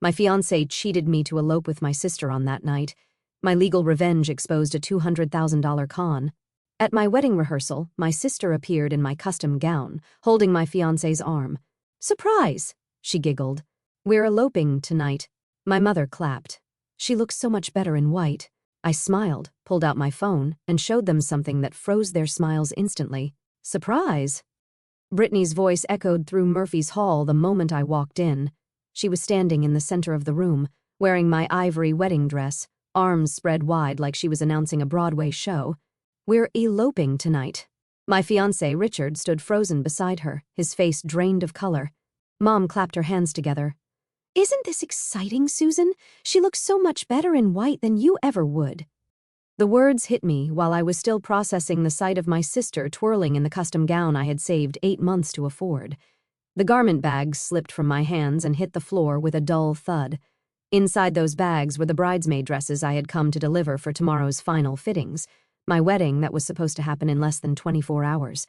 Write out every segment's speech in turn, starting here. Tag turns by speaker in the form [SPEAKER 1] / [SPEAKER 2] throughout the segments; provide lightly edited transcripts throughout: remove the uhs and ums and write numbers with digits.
[SPEAKER 1] My fiancé cheated me to elope with my sister on that night. My legal revenge exposed a $200,000 con. At my wedding rehearsal, my sister appeared in my custom gown, holding my fiancé's arm. "Surprise!" she giggled. "We're eloping tonight." My mother clapped. "She looks so much better in white." I smiled, pulled out my phone, and showed them something that froze their smiles instantly. "Surprise!" Brittany's voice echoed through Murphy's Hall the moment I walked in. She was standing in the center of the room, wearing my ivory wedding dress, arms spread wide like she was announcing a Broadway show. "We're eloping tonight." My fiancé, Richard, stood frozen beside her, his face drained of color. Mom clapped her hands together. "Isn't this exciting, Susan? She looks so much better in white than you ever would." The words hit me while I was still processing the sight of my sister twirling in the custom gown I had saved 8 months to afford. The garment bags slipped from my hands and hit the floor with a dull thud. Inside those bags were the bridesmaid dresses I had come to deliver for tomorrow's final fittings, my wedding that was supposed to happen in less than 24 hours.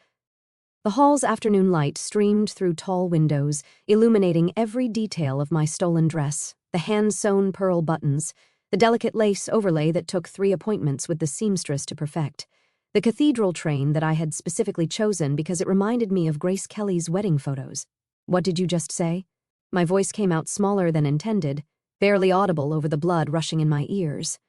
[SPEAKER 1] The hall's afternoon light streamed through tall windows, illuminating every detail of my stolen dress, the hand-sewn pearl buttons, the delicate lace overlay that took 3 appointments with the seamstress to perfect, the cathedral train that I had specifically chosen because it reminded me of Grace Kelly's wedding photos. "What did you just say?" My voice came out smaller than intended, barely audible over the blood rushing in my ears.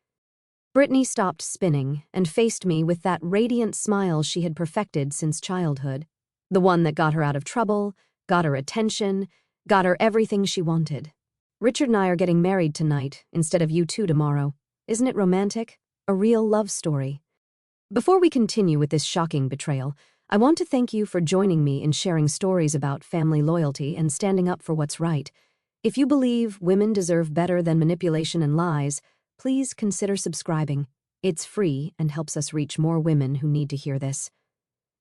[SPEAKER 1] Brittany stopped spinning and faced me with that radiant smile she had perfected since childhood. The one that got her out of trouble, got her attention, got her everything she wanted. "Richard and I are getting married tonight instead of you two tomorrow. Isn't it romantic? A real love story." Before we continue with this shocking betrayal, I want to thank you for joining me in sharing stories about family loyalty and standing up for what's right. If you believe women deserve better than manipulation and lies, please consider subscribing. It's free and helps us reach more women who need to hear this.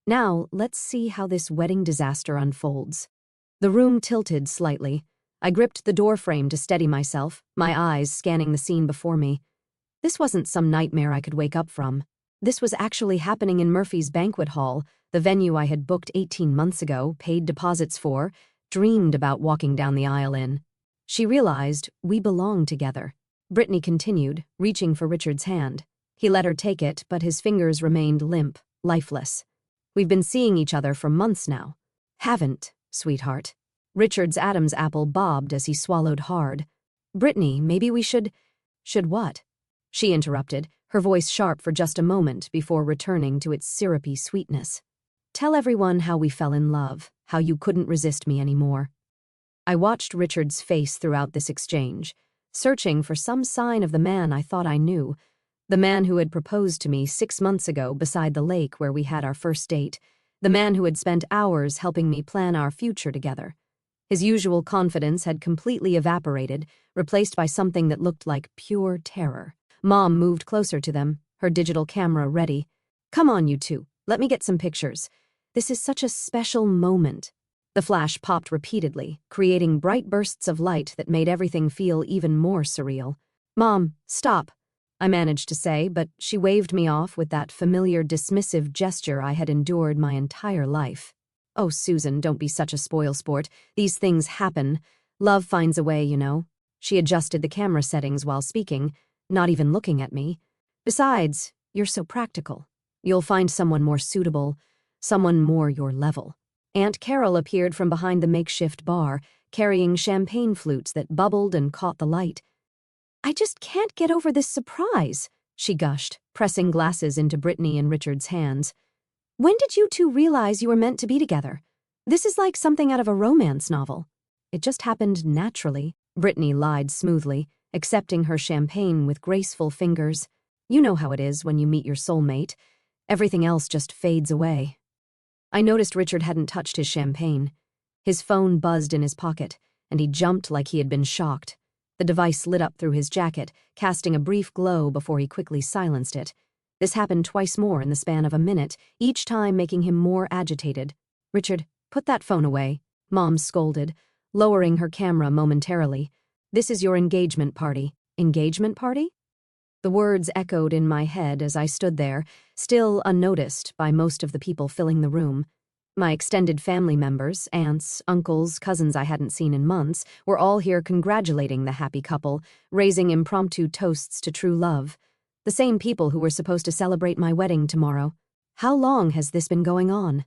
[SPEAKER 1] Now, let's see how this wedding disaster unfolds. The room tilted slightly. I gripped the doorframe to steady myself, my eyes scanning the scene before me. This wasn't some nightmare I could wake up from. This was actually happening in Murphy's banquet hall, the venue I had booked 18 months ago, paid deposits for, dreamed about walking down the aisle in. She realized we belonged together. Brittany continued, reaching for Richard's hand. He let her take it, but his fingers remained limp, lifeless. "We've been seeing each other for months now." "Haven't, sweetheart." Richard's Adam's apple bobbed as he swallowed hard. "Brittany, maybe we should..." "Should what?" She interrupted, her voice sharp for just a moment before returning to its syrupy sweetness. "Tell everyone how we fell in love, how you couldn't resist me anymore." I watched Richard's face throughout this exchange, searching for some sign of the man I thought I knew, the man who had proposed to me 6 months ago beside the lake where we had our first date, the man who had spent hours helping me plan our future together. His usual confidence had completely evaporated, replaced by something that looked like pure terror. Mom moved closer to them, her digital camera ready. "Come on, you two. Let me get some pictures. This is such a special moment." The flash popped repeatedly, creating bright bursts of light that made everything feel even more surreal. "Mom, stop," I managed to say, but she waved me off with that familiar dismissive gesture I had endured my entire life. "Oh, Susan, don't be such a spoilsport. These things happen. Love finds a way, you know." She adjusted the camera settings while speaking, not even looking at me. "Besides, you're so practical. You'll find someone more suitable, someone more your level." Aunt Carol appeared from behind the makeshift bar, carrying champagne flutes that bubbled and caught the light. "I just can't get over this surprise," she gushed, pressing glasses into Brittany and Richard's hands. "When did you two realize you were meant to be together? This is like something out of a romance novel." "It just happened naturally," Brittany lied smoothly, accepting her champagne with graceful fingers. "You know how it is when you meet your soulmate. Everything else just fades away." I noticed Richard hadn't touched his champagne. His phone buzzed in his pocket, and he jumped like he had been shocked. The device lit up through his jacket, casting a brief glow before he quickly silenced it. This happened twice more in the span of a minute, each time making him more agitated. "Richard, put that phone away," Mom scolded, lowering her camera momentarily. "This is your engagement party." "Engagement party?" The words echoed in my head as I stood there, still unnoticed by most of the people filling the room. My extended family members, aunts, uncles, cousins I hadn't seen in months, were all here congratulating the happy couple, raising impromptu toasts to true love. The same people who were supposed to celebrate my wedding tomorrow. How long has this been going on?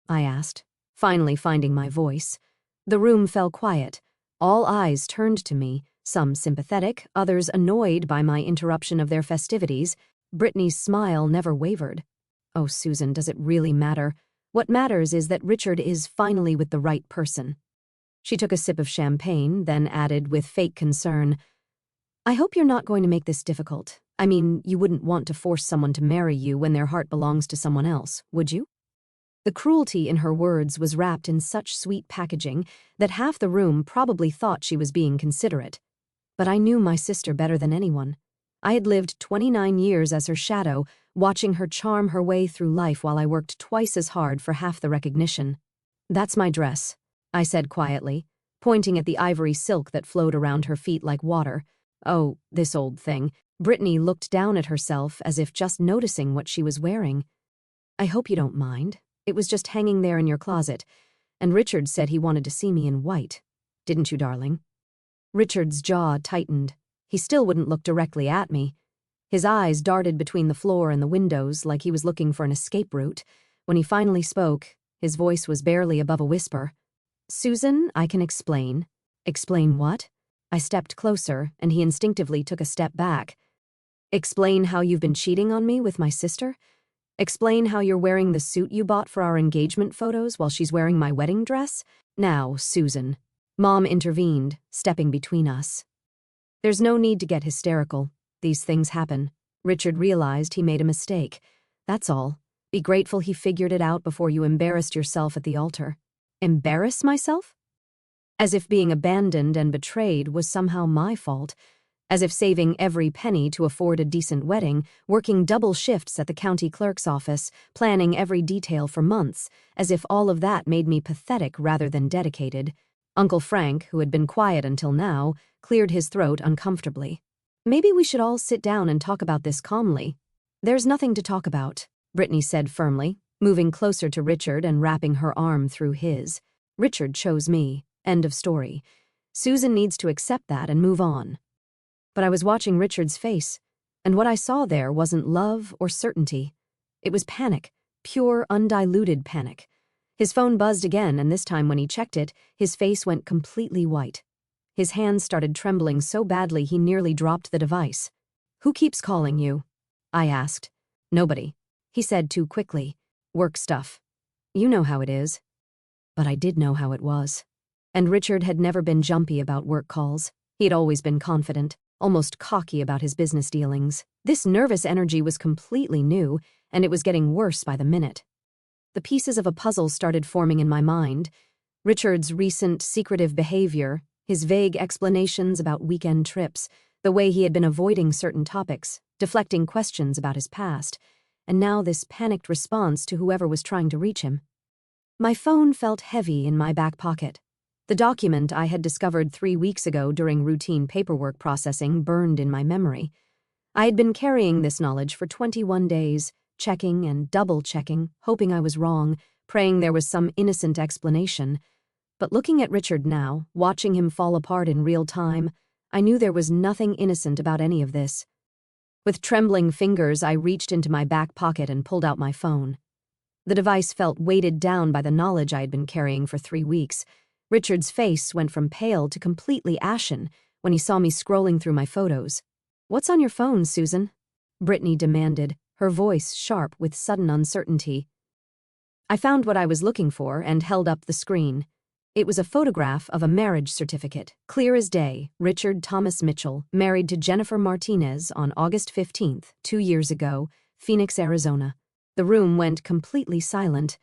[SPEAKER 1] I asked, finally finding my voice. The room fell quiet. All eyes turned to me, some sympathetic, others annoyed by my interruption of their festivities. Brittany's smile never wavered. Oh, Susan, does it really matter? What matters is that Richard is finally with the right person. She took a sip of champagne, then added with fake concern, I hope you're not going to make this difficult. I mean, you wouldn't want to force someone to marry you when their heart belongs to someone else, would you? The cruelty in her words was wrapped in such sweet packaging that half the room probably thought she was being considerate. But I knew my sister better than anyone. I had lived 29 years as her shadow, watching her charm her way through life while I worked twice as hard for half the recognition. That's my dress, I said quietly, pointing at the ivory silk that flowed around her feet like water. Oh, this old thing. Brittany looked down at herself as if just noticing what she was wearing. I hope you don't mind. It was just hanging there in your closet, and Richard said he wanted to see me in white. Didn't you, darling? Richard's jaw tightened. He still wouldn't look directly at me. His eyes darted between the floor and the windows like he was looking for an escape route. When he finally spoke, his voice was barely above a whisper. Susan, I can explain. Explain what? I stepped closer, and he instinctively took a step back. Explain how you've been cheating on me with my sister? Explain how you're wearing the suit you bought for our engagement photos while she's wearing my wedding dress? Now, Susan. Mom intervened, stepping between us. There's no need to get hysterical. These things happen. Richard realized he made a mistake. That's all. Be grateful he figured it out before you embarrassed yourself at the altar. Embarrass myself? As if being abandoned and betrayed was somehow my fault. As if saving every penny to afford a decent wedding, working double shifts at the county clerk's office, planning every detail for months, as if all of that made me pathetic rather than dedicated. Uncle Frank, who had been quiet until now, cleared his throat uncomfortably. Maybe we should all sit down and talk about this calmly. There's nothing to talk about, Brittany said firmly, moving closer to Richard and wrapping her arm through his. Richard chose me. End of story. Susan needs to accept that and move on. But I was watching Richard's face, and what I saw there wasn't love or certainty. It was panic, pure, undiluted panic. His phone buzzed again, and this time when he checked it, his face went completely white. His hands started trembling so badly he nearly dropped the device. Who keeps calling you? I asked. Nobody. He said too quickly. Work stuff. You know how it is. But I did know how it was. And Richard had never been jumpy about work calls. He had always been confident, almost cocky about his business dealings. This nervous energy was completely new, and it was getting worse by the minute. The pieces of a puzzle started forming in my mind. Richard's recent secretive behavior, his vague explanations about weekend trips, the way he had been avoiding certain topics, deflecting questions about his past, and now this panicked response to whoever was trying to reach him. My phone felt heavy in my back pocket. The document I had discovered 3 weeks ago during routine paperwork processing burned in my memory. I had been carrying this knowledge for 21 days, checking and double-checking, hoping I was wrong, praying there was some innocent explanation. But looking at Richard now, watching him fall apart in real time, I knew there was nothing innocent about any of this. With trembling fingers, I reached into my back pocket and pulled out my phone. The device felt weighted down by the knowledge I had been carrying for 3 weeks. Richard's face went from pale to completely ashen when he saw me scrolling through my photos. What's on your phone, Susan? Brittany demanded, her voice sharp with sudden uncertainty. I found what I was looking for and held up the screen. It was a photograph of a marriage certificate, clear as day. Richard Thomas Mitchell, married to Jennifer Martinez on August 15th, 2 years ago, Phoenix, Arizona. The room went completely silent.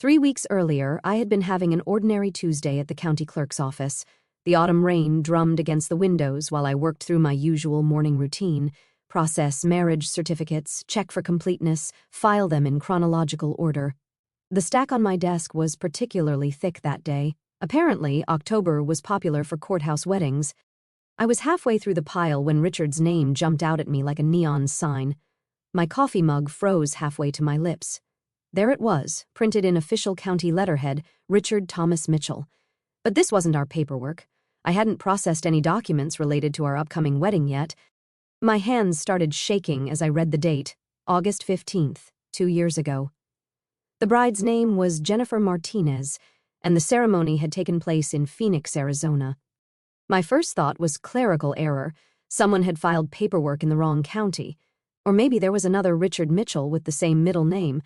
[SPEAKER 1] 3 weeks earlier, I had been having an ordinary Tuesday at the county clerk's office. The autumn rain drummed against the windows while I worked through my usual morning routine, process marriage certificates, check for completeness, file them in chronological order. The stack on my desk was particularly thick that day. Apparently, October was popular for courthouse weddings. I was halfway through the pile when Richard's name jumped out at me like a neon sign. My coffee mug froze halfway to my lips. There it was, printed in official county letterhead, Richard Thomas Mitchell. But this wasn't our paperwork. I hadn't processed any documents related to our upcoming wedding yet. My hands started shaking as I read the date, August 15th, 2 years ago. The bride's name was Jennifer Martinez, and the ceremony had taken place in Phoenix, Arizona. My first thought was clerical error. Someone had filed paperwork in the wrong county. Or maybe there was another Richard Mitchell with the same middle name.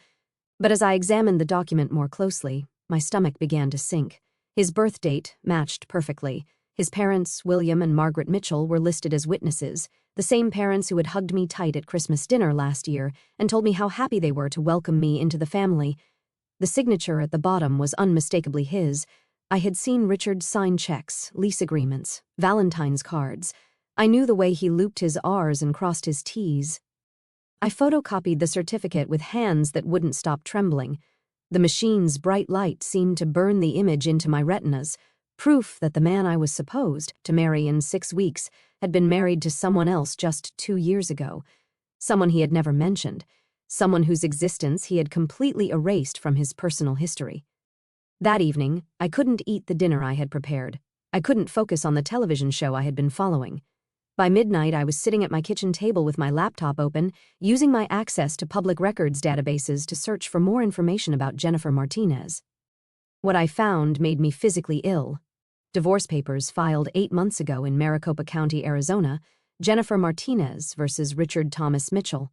[SPEAKER 1] But as I examined the document more closely, my stomach began to sink. His birth date matched perfectly. His parents, William and Margaret Mitchell, were listed as witnesses, the same parents who had hugged me tight at Christmas dinner last year and told me how happy they were to welcome me into the family. The signature at the bottom was unmistakably his. I had seen Richard sign checks, lease agreements, Valentine's cards. I knew the way he looped his R's and crossed his T's. I photocopied the certificate with hands that wouldn't stop trembling. The machine's bright light seemed to burn the image into my retinas, proof that the man I was supposed to marry in 6 weeks had been married to someone else just 2 years ago, someone he had never mentioned, someone whose existence he had completely erased from his personal history. That evening, I couldn't eat the dinner I had prepared. I couldn't focus on the television show I had been following. By midnight, I was sitting at my kitchen table with my laptop open, using my access to public records databases to search for more information about Jennifer Martinez. What I found made me physically ill. Divorce papers filed 8 months ago in Maricopa County, Arizona, Jennifer Martinez versus Richard Thomas Mitchell.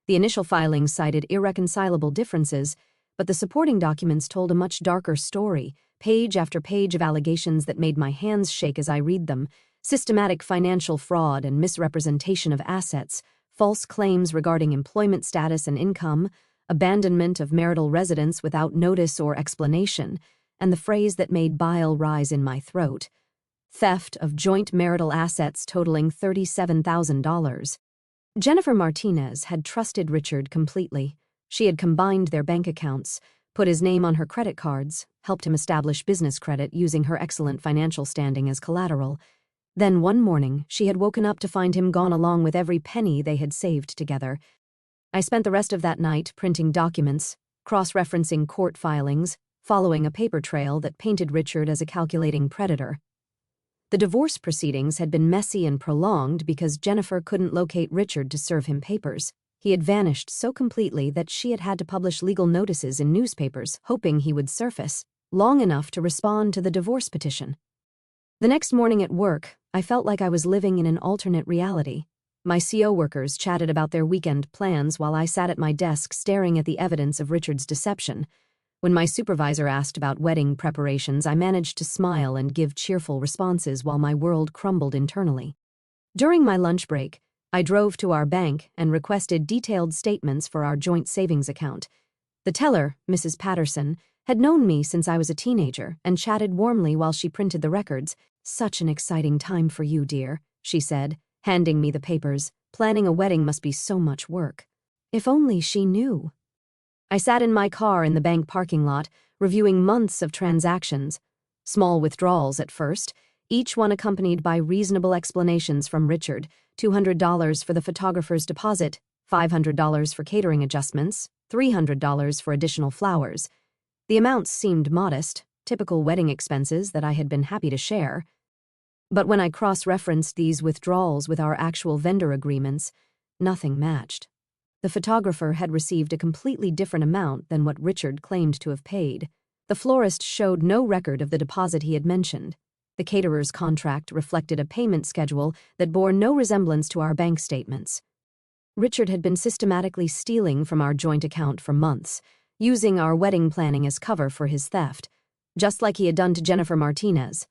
[SPEAKER 1] The initial filings cited irreconcilable differences, but the supporting documents told a much darker story, page after page of allegations that made my hands shake as I read them, systematic financial fraud and misrepresentation of assets, false claims regarding employment status and income, abandonment of marital residence without notice or explanation, and the phrase that made bile rise in my throat: theft of joint marital assets totaling $37,000. Jennifer Martinez had trusted Richard completely. She had combined their bank accounts, put his name on her credit cards, helped him establish business credit using her excellent financial standing as collateral. Then one morning, she had woken up to find him gone along with every penny they had saved together. I spent the rest of that night printing documents, cross-referencing court filings, following a paper trail that painted Richard as a calculating predator. The divorce proceedings had been messy and prolonged because Jennifer couldn't locate Richard to serve him papers. He had vanished so completely that she had had to publish legal notices in newspapers, hoping he would surface, long enough to respond to the divorce petition. The next morning at work, I felt like I was living in an alternate reality. My CO workers chatted about their weekend plans while I sat at my desk staring at the evidence of Richard's deception. When my supervisor asked about wedding preparations, I managed to smile and give cheerful responses while my world crumbled internally. During my lunch break, I drove to our bank and requested detailed statements for our joint savings account. The teller, Mrs. Patterson, had known me since I was a teenager and chatted warmly while she printed the records. "Such an exciting time for you, dear," she said, handing me the papers. "Planning a wedding must be so much work." If only she knew. I sat in my car in the bank parking lot, reviewing months of transactions. Small withdrawals at first, each one accompanied by reasonable explanations from Richard: $200 for the photographer's deposit, $500 for catering adjustments, $300 for additional flowers. The amounts seemed modest, typical wedding expenses that I had been happy to share. But when I cross-referenced these withdrawals with our actual vendor agreements, nothing matched. The photographer had received a completely different amount than what Richard claimed to have paid. The florist showed no record of the deposit he had mentioned. The caterer's contract reflected a payment schedule that bore no resemblance to our bank statements. Richard had been systematically stealing from our joint account for months, using our wedding planning as cover for his theft, just like he had done to Jennifer Martinez.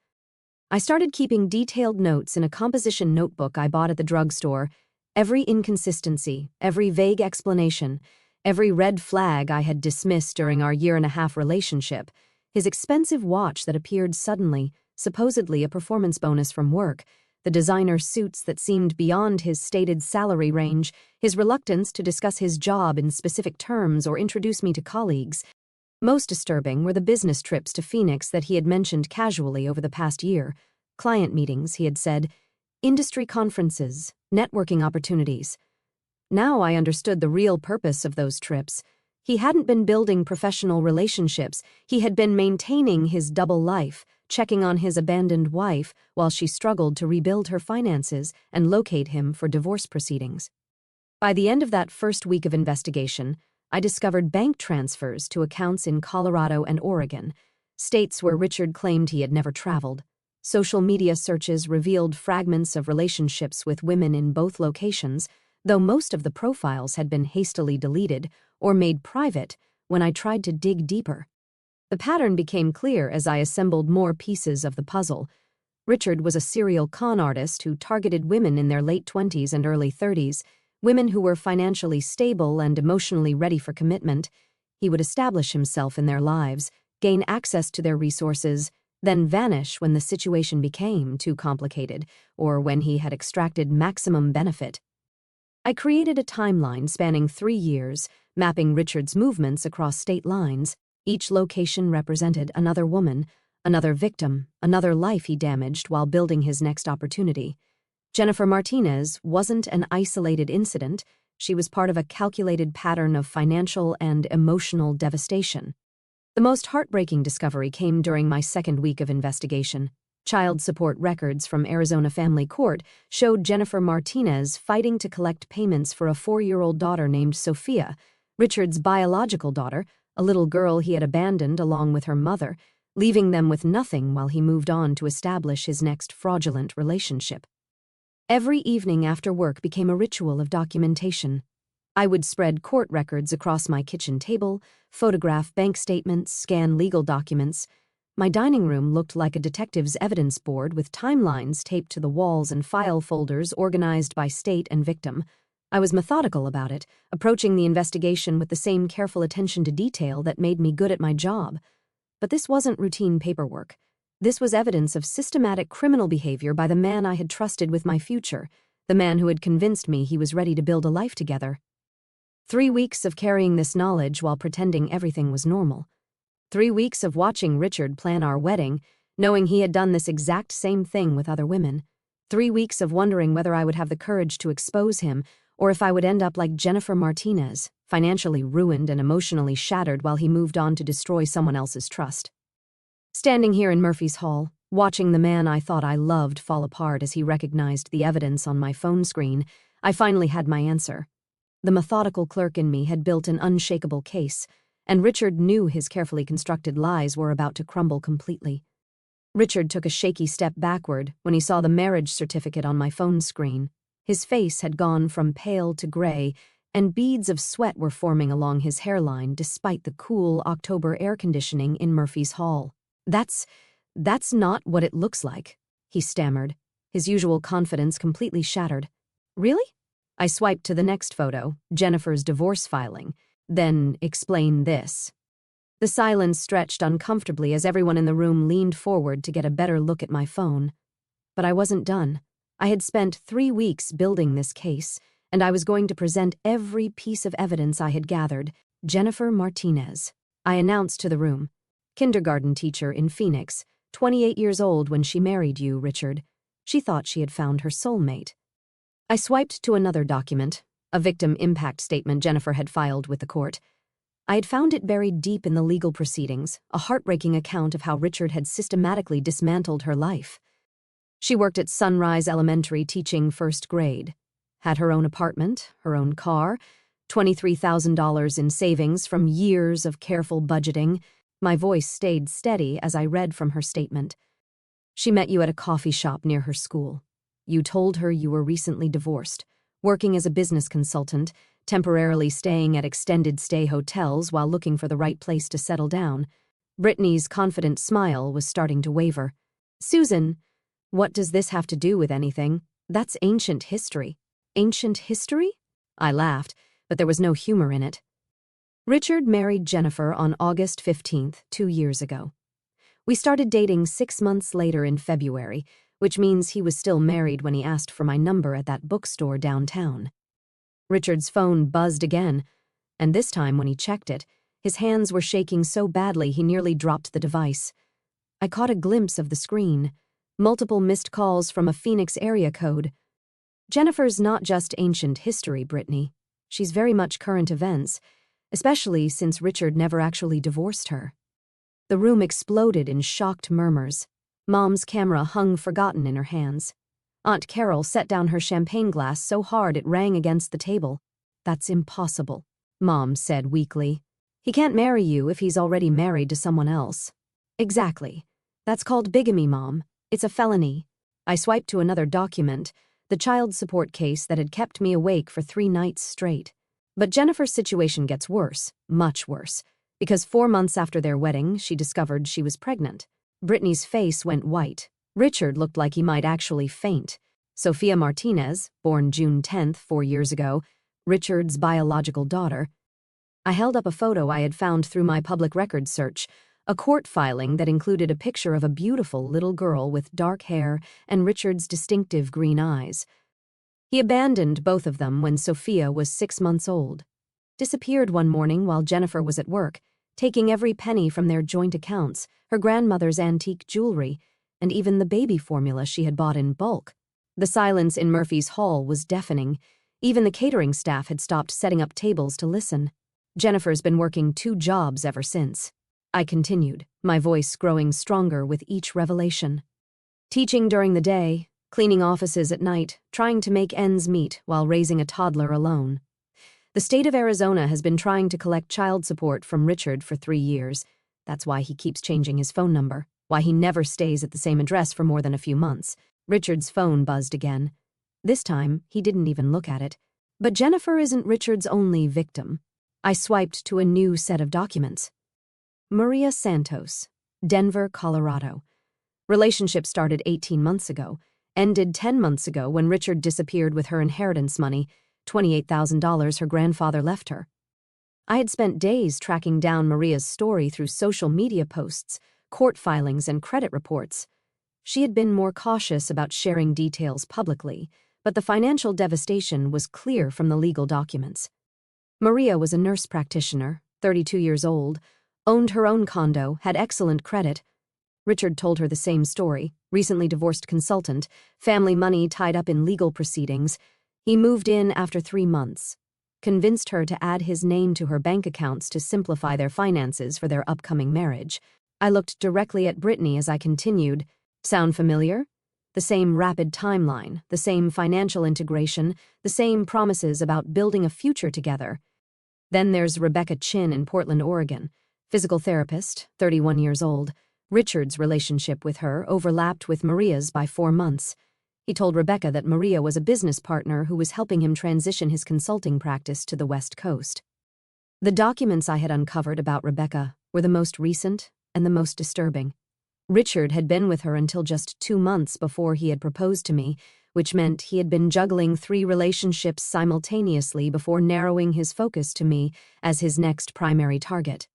[SPEAKER 1] I started keeping detailed notes in a composition notebook I bought at the drugstore. Every inconsistency, every vague explanation, every red flag I had dismissed during our 1.5-year relationship, his expensive watch that appeared suddenly, supposedly a performance bonus from work, the designer suits that seemed beyond his stated salary range, his reluctance to discuss his job in specific terms or introduce me to colleagues. Most disturbing were the business trips to Phoenix that he had mentioned casually over the past year. Client meetings, he had said, industry conferences, networking opportunities. Now I understood the real purpose of those trips. He hadn't been building professional relationships, he had been maintaining his double life, checking on his abandoned wife while she struggled to rebuild her finances and locate him for divorce proceedings. By the end of that first week of investigation, I discovered bank transfers to accounts in Colorado and Oregon, states where Richard claimed he had never traveled. Social media searches revealed fragments of relationships with women in both locations, though most of the profiles had been hastily deleted or made private when I tried to dig deeper. The pattern became clear as I assembled more pieces of the puzzle. Richard was a serial con artist who targeted women in their late 20s and early 30s, women who were financially stable and emotionally ready for commitment. He would establish himself in their lives, gain access to their resources, then vanish when the situation became too complicated or when he had extracted maximum benefit. I created a timeline spanning 3 years, mapping Richard's movements across state lines. Each location represented another woman, another victim, another life he damaged while building his next opportunity. Jennifer Martinez wasn't an isolated incident, she was part of a calculated pattern of financial and emotional devastation. The most heartbreaking discovery came during my second week of investigation. Child support records from Arizona Family Court showed Jennifer Martinez fighting to collect payments for a 4-year-old daughter named Sophia, Richard's biological daughter, a little girl he had abandoned along with her mother, leaving them with nothing while he moved on to establish his next fraudulent relationship. Every evening after work became a ritual of documentation. I would spread court records across my kitchen table, photograph bank statements, scan legal documents. My dining room looked like a detective's evidence board with timelines taped to the walls and file folders organized by state and victim. I was methodical about it, approaching the investigation with the same careful attention to detail that made me good at my job. But this wasn't routine paperwork. This was evidence of systematic criminal behavior by the man I had trusted with my future, the man who had convinced me he was ready to build a life together. 3 weeks of carrying this knowledge while pretending everything was normal. 3 weeks of watching Richard plan our wedding, knowing he had done this exact same thing with other women. 3 weeks of wondering whether I would have the courage to expose him, or if I would end up like Jennifer Martinez, financially ruined and emotionally shattered while he moved on to destroy someone else's trust. Standing here in Murphy's Hall, watching the man I thought I loved fall apart as he recognized the evidence on my phone screen, I finally had my answer. The methodical clerk in me had built an unshakable case, and Richard knew his carefully constructed lies were about to crumble completely. Richard took a shaky step backward when he saw the marriage certificate on my phone screen. His face had gone from pale to gray, and beads of sweat were forming along his hairline despite the cool October air conditioning in Murphy's Hall. That's not what it looks like, he stammered, his usual confidence completely shattered. Really? I swiped to the next photo, Jennifer's divorce filing. Then, explain this. The silence stretched uncomfortably as everyone in the room leaned forward to get a better look at my phone. But I wasn't done. I had spent 3 weeks building this case, and I was going to present every piece of evidence I had gathered. Jennifer Martinez, I announced to the room. Kindergarten teacher in Phoenix, 28 years old when she married you, Richard. She thought she had found her soulmate. I swiped to another document, a victim impact statement Jennifer had filed with the court. I had found it buried deep in the legal proceedings, a heartbreaking account of how Richard had systematically dismantled her life. She worked at Sunrise Elementary teaching first grade, had her own apartment, her own car, $23,000 in savings from years of careful budgeting. My voice stayed steady as I read from her statement. She met you at a coffee shop near her school. You told her you were recently divorced, working as a business consultant, temporarily staying at extended stay hotels while looking for the right place to settle down. Brittany's confident smile was starting to waver. Susan, what does this have to do with anything? That's ancient history. Ancient history? I laughed, but there was no humor in it. Richard married Jennifer on August 15th, 2 years ago. We started dating 6 months later in February, which means he was still married when he asked for my number at that bookstore downtown. Richard's phone buzzed again, and this time when he checked it, his hands were shaking so badly he nearly dropped the device. I caught a glimpse of the screen, multiple missed calls from a Phoenix area code. Jennifer's not just ancient history, Brittany. She's very much current events. especially since Richard never actually divorced her. The room exploded in shocked murmurs. Mom's camera hung forgotten in her hands. Aunt Carol set down her champagne glass so hard it rang against the table. "That's impossible," Mom said weakly. "He can't marry you if he's already married to someone else." "Exactly. That's called bigamy, Mom. It's a felony." I swiped to another document, the child support case that had kept me awake for 3 nights straight. But Jennifer's situation gets worse, much worse, because 4 months after their wedding, she discovered she was pregnant. Brittany's face went white. Richard looked like he might actually faint. Sophia Martinez, born June 10th, 4 years ago, Richard's biological daughter. I held up a photo I had found through my public records search, a court filing that included a picture of a beautiful little girl with dark hair and Richard's distinctive green eyes. He abandoned both of them when Sophia was 6 months old. Disappeared one morning while Jennifer was at work, taking every penny from their joint accounts, her grandmother's antique jewelry, and even the baby formula she had bought in bulk. The silence in Murphy's hall was deafening. Even the catering staff had stopped setting up tables to listen. Jennifer's been working 2 jobs ever since. I continued, my voice growing stronger with each revelation. Teaching during the day, cleaning offices at night, trying to make ends meet while raising a toddler alone. The state of Arizona has been trying to collect child support from Richard for 3 years. That's why he keeps changing his phone number, why he never stays at the same address for more than a few months. Richard's phone buzzed again. This time, he didn't even look at it. But Jennifer isn't Richard's only victim. I swiped to a new set of documents. Maria Santos, Denver, Colorado. Relationship started 18 months ago, ended 10 months ago when Richard disappeared with her inheritance money, $28,000 her grandfather left her. I had spent days tracking down Maria's story through social media posts, court filings, and credit reports. She had been more cautious about sharing details publicly, but the financial devastation was clear from the legal documents. Maria was a nurse practitioner, 32 years old, owned her own condo, had excellent credit. Richard told her the same story, recently divorced consultant, family money tied up in legal proceedings. He moved in after 3 months, convinced her to add his name to her bank accounts to simplify their finances for their upcoming marriage. I looked directly at Brittany as I continued. Sound familiar? The same rapid timeline, the same financial integration, the same promises about building a future together. Then there's Rebecca Chin in Portland, Oregon, physical therapist, 31 years old. Richard's relationship with her overlapped with Maria's by 4 months. He told Rebecca that Maria was a business partner who was helping him transition his consulting practice to the West Coast. The documents I had uncovered about Rebecca were the most recent and the most disturbing. Richard had been with her until just 2 months before he had proposed to me, which meant he had been juggling 3 relationships simultaneously before narrowing his focus to me as his next primary target.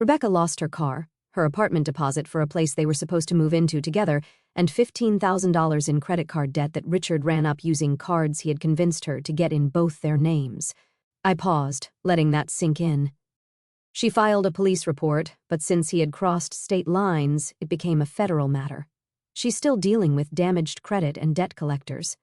[SPEAKER 1] Rebecca lost her car, her apartment deposit for a place they were supposed to move into together, and $15,000 in credit card debt that Richard ran up using cards he had convinced her to get in both their names. I paused, letting that sink in. She filed a police report, but since he had crossed state lines, it became a federal matter. She's still dealing with damaged credit and debt collectors.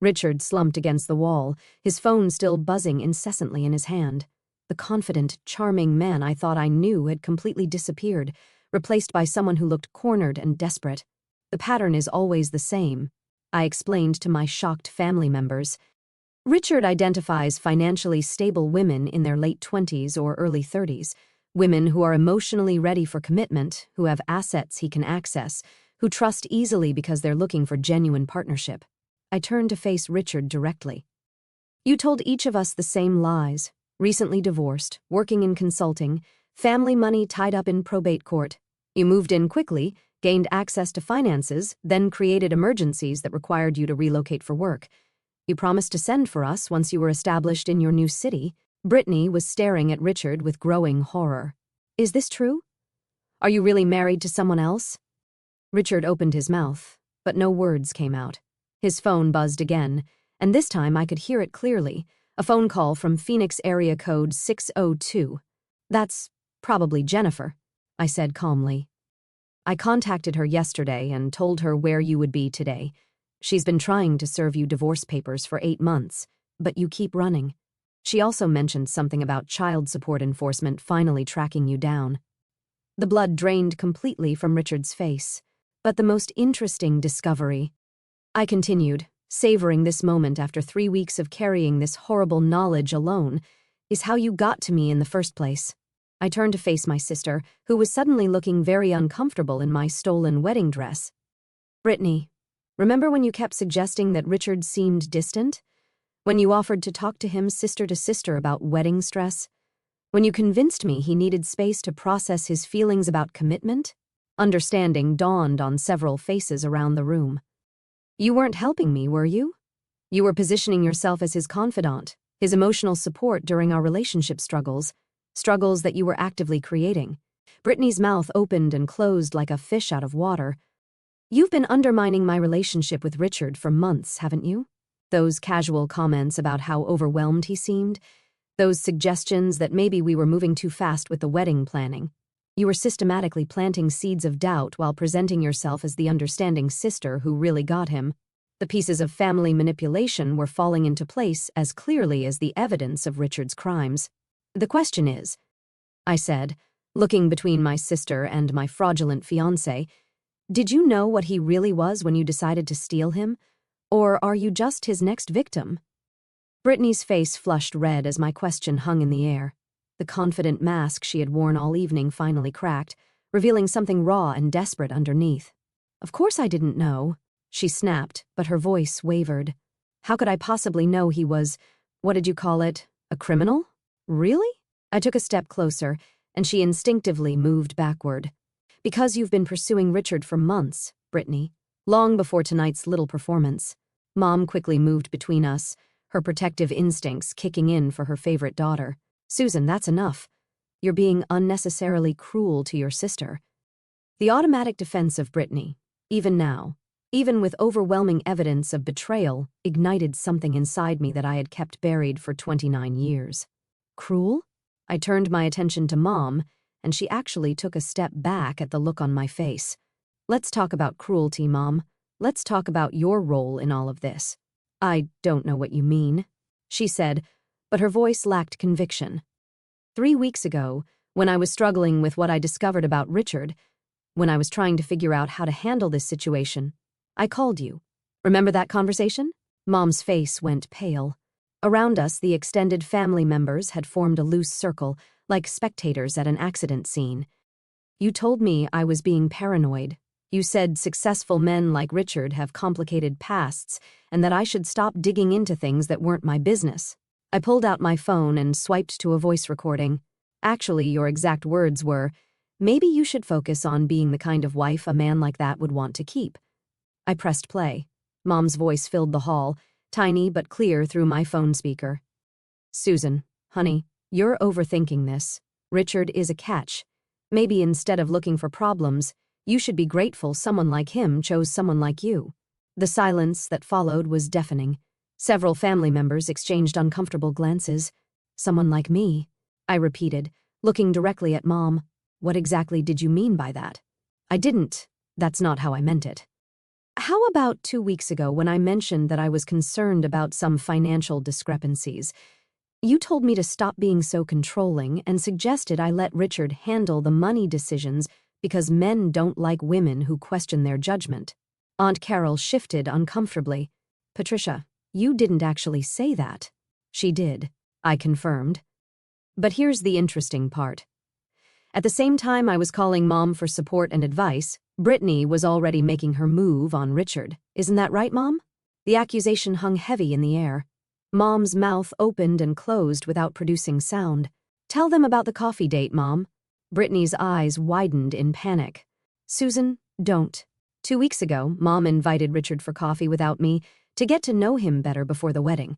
[SPEAKER 1] Richard slumped against the wall, his phone still buzzing incessantly in his hand. The confident, charming man I thought I knew had completely disappeared, replaced by someone who looked cornered and desperate. The pattern is always the same, I explained to my shocked family members. Richard identifies financially stable women in their late 20s or early 30s, women who are emotionally ready for commitment, who have assets he can access, who trust easily because they're looking for genuine partnership. I turned to face Richard directly. You told each of us the same lies. Recently divorced, working in consulting, family money tied up in probate court. You moved in quickly, gained access to finances, then created emergencies that required you to relocate for work. You promised to send for us once you were established in your new city. Brittany was staring at Richard with growing horror. Is this true? Are you really married to someone else? Richard opened his mouth, but no words came out. His phone buzzed again, and this time I could hear it clearly, a phone call from Phoenix area code 602. That's probably Jennifer, I said calmly. I contacted her yesterday and told her where you would be today. She's been trying to serve you divorce papers for 8 months, but you keep running. She also mentioned something about child support enforcement finally tracking you down. The blood drained completely from Richard's face. But the most interesting discovery, I continued, savoring this moment after 3 weeks of carrying this horrible knowledge alone, is how you got to me in the first place. I turned to face my sister, who was suddenly looking very uncomfortable in my stolen wedding dress. Brittany, remember when you kept suggesting that Richard seemed distant? When you offered to talk to him sister to sister about wedding stress? When you convinced me he needed space to process his feelings about commitment? Understanding dawned on several faces around the room. You weren't helping me, were you? You were positioning yourself as his confidant, his emotional support during our relationship struggles that you were actively creating. Brittany's mouth opened and closed like a fish out of water. You've been undermining my relationship with Richard for months, haven't you? Those casual comments about how overwhelmed he seemed, those suggestions that maybe we were moving too fast with the wedding planning. You were systematically planting seeds of doubt while presenting yourself as the understanding sister who really got him. The pieces of family manipulation were falling into place as clearly as the evidence of Richard's crimes. The question is, I said, looking between my sister and my fraudulent fiancé, did you know what he really was when you decided to steal him? Or are you just his next victim? Brittany's face flushed red as my question hung in the air. The confident mask she had worn all evening finally cracked, revealing something raw and desperate underneath. Of course I didn't know, she snapped, but her voice wavered. How could I possibly know he was, what did you call it, a criminal? Really? I took a step closer, and she instinctively moved backward. Because you've been pursuing Richard for months, Brittany, long before tonight's little performance. Mom quickly moved between us, her protective instincts kicking in for her favorite daughter. Susan, that's enough. You're being unnecessarily cruel to your sister. The automatic defense of Brittany, even now, even with overwhelming evidence of betrayal, ignited something inside me that I had kept buried for 29 years. Cruel? I turned my attention to Mom, and she actually took a step back at the look on my face. Let's talk about cruelty, Mom. Let's talk about your role in all of this. I don't know what you mean, she said, but her voice lacked conviction. 3 weeks ago, when I was struggling with what I discovered about Richard, when I was trying to figure out how to handle this situation, I called you. Remember that conversation? Mom's face went pale. Around us, the extended family members had formed a loose circle, like spectators at an accident scene. You told me I was being paranoid. You said successful men like Richard have complicated pasts, and that I should stop digging into things that weren't my business. I pulled out my phone and swiped to a voice recording. Actually, your exact words were, maybe you should focus on being the kind of wife a man like that would want to keep. I pressed play. Mom's voice filled the hall, tiny but clear through my phone speaker. Susan, honey, you're overthinking this. Richard is a catch. Maybe instead of looking for problems, you should be grateful someone like him chose someone like you. The silence that followed was deafening. Several family members exchanged uncomfortable glances. Someone like me, I repeated, looking directly at Mom. What exactly did you mean by that? I didn't. That's not how I meant it. How about 2 weeks ago when I mentioned that I was concerned about some financial discrepancies? You told me to stop being so controlling and suggested I let Richard handle the money decisions because men don't like women who question their judgment. Aunt Carol shifted uncomfortably. Patricia, you didn't actually say that. She did, I confirmed. But here's the interesting part. At the same time I was calling Mom for support and advice, Brittany was already making her move on Richard. Isn't that right, Mom? The accusation hung heavy in the air. Mom's mouth opened and closed without producing sound. Tell them about the coffee date, Mom. Brittany's eyes widened in panic. Susan, don't. 2 weeks ago, Mom invited Richard for coffee without me to get to know him better before the wedding.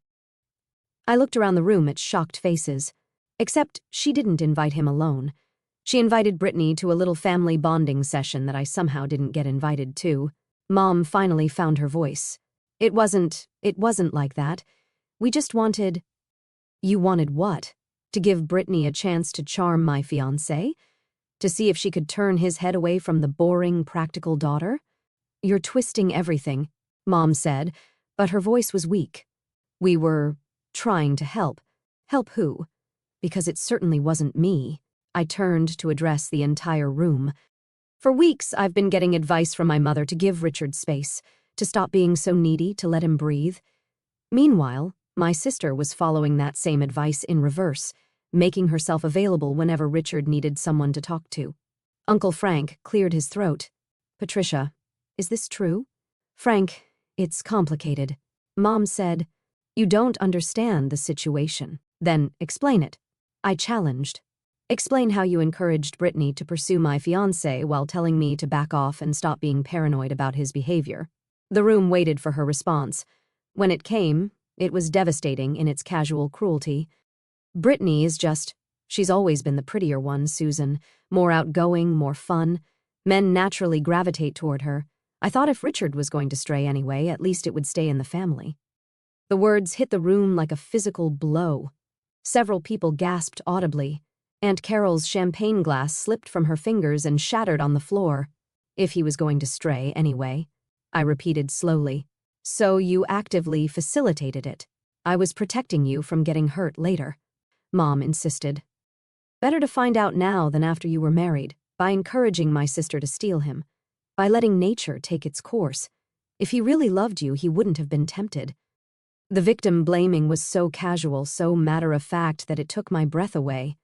[SPEAKER 1] I looked around the room at shocked faces. Except she didn't invite him alone. She invited Brittany to a little family bonding session that I somehow didn't get invited to. Mom finally found her voice. It wasn't like that. We just wanted... You wanted what? To give Brittany a chance to charm my fiancé? To see if she could turn his head away from the boring, practical daughter? You're twisting everything, Mom said, but her voice was weak. We were trying to help. Help who? Because it certainly wasn't me. I turned to address the entire room. For weeks, I've been getting advice from my mother to give Richard space, to stop being so needy, to let him breathe. Meanwhile, my sister was following that same advice in reverse, making herself available whenever Richard needed someone to talk to. Uncle Frank cleared his throat. Patricia, is this true? Frank, it's complicated. Mom said, you don't understand the situation. Then explain it. I challenged. Explain how you encouraged Brittany to pursue my fiancé while telling me to back off and stop being paranoid about his behavior. The room waited for her response. When it came, it was devastating in its casual cruelty. Brittany is she's always been the prettier one, Susan. More outgoing, more fun. Men naturally gravitate toward her. I thought if Richard was going to stray anyway, at least it would stay in the family. The words hit the room like a physical blow. Several people gasped audibly. Aunt Carol's champagne glass slipped from her fingers and shattered on the floor. If he was going to stray anyway, I repeated slowly. So you actively facilitated it. I was protecting you from getting hurt later. Mom insisted. Better to find out now than after you were married, by encouraging my sister to steal him, by letting nature take its course. If he really loved you, he wouldn't have been tempted. The victim blaming was so casual, so matter-of-fact that it took my breath away.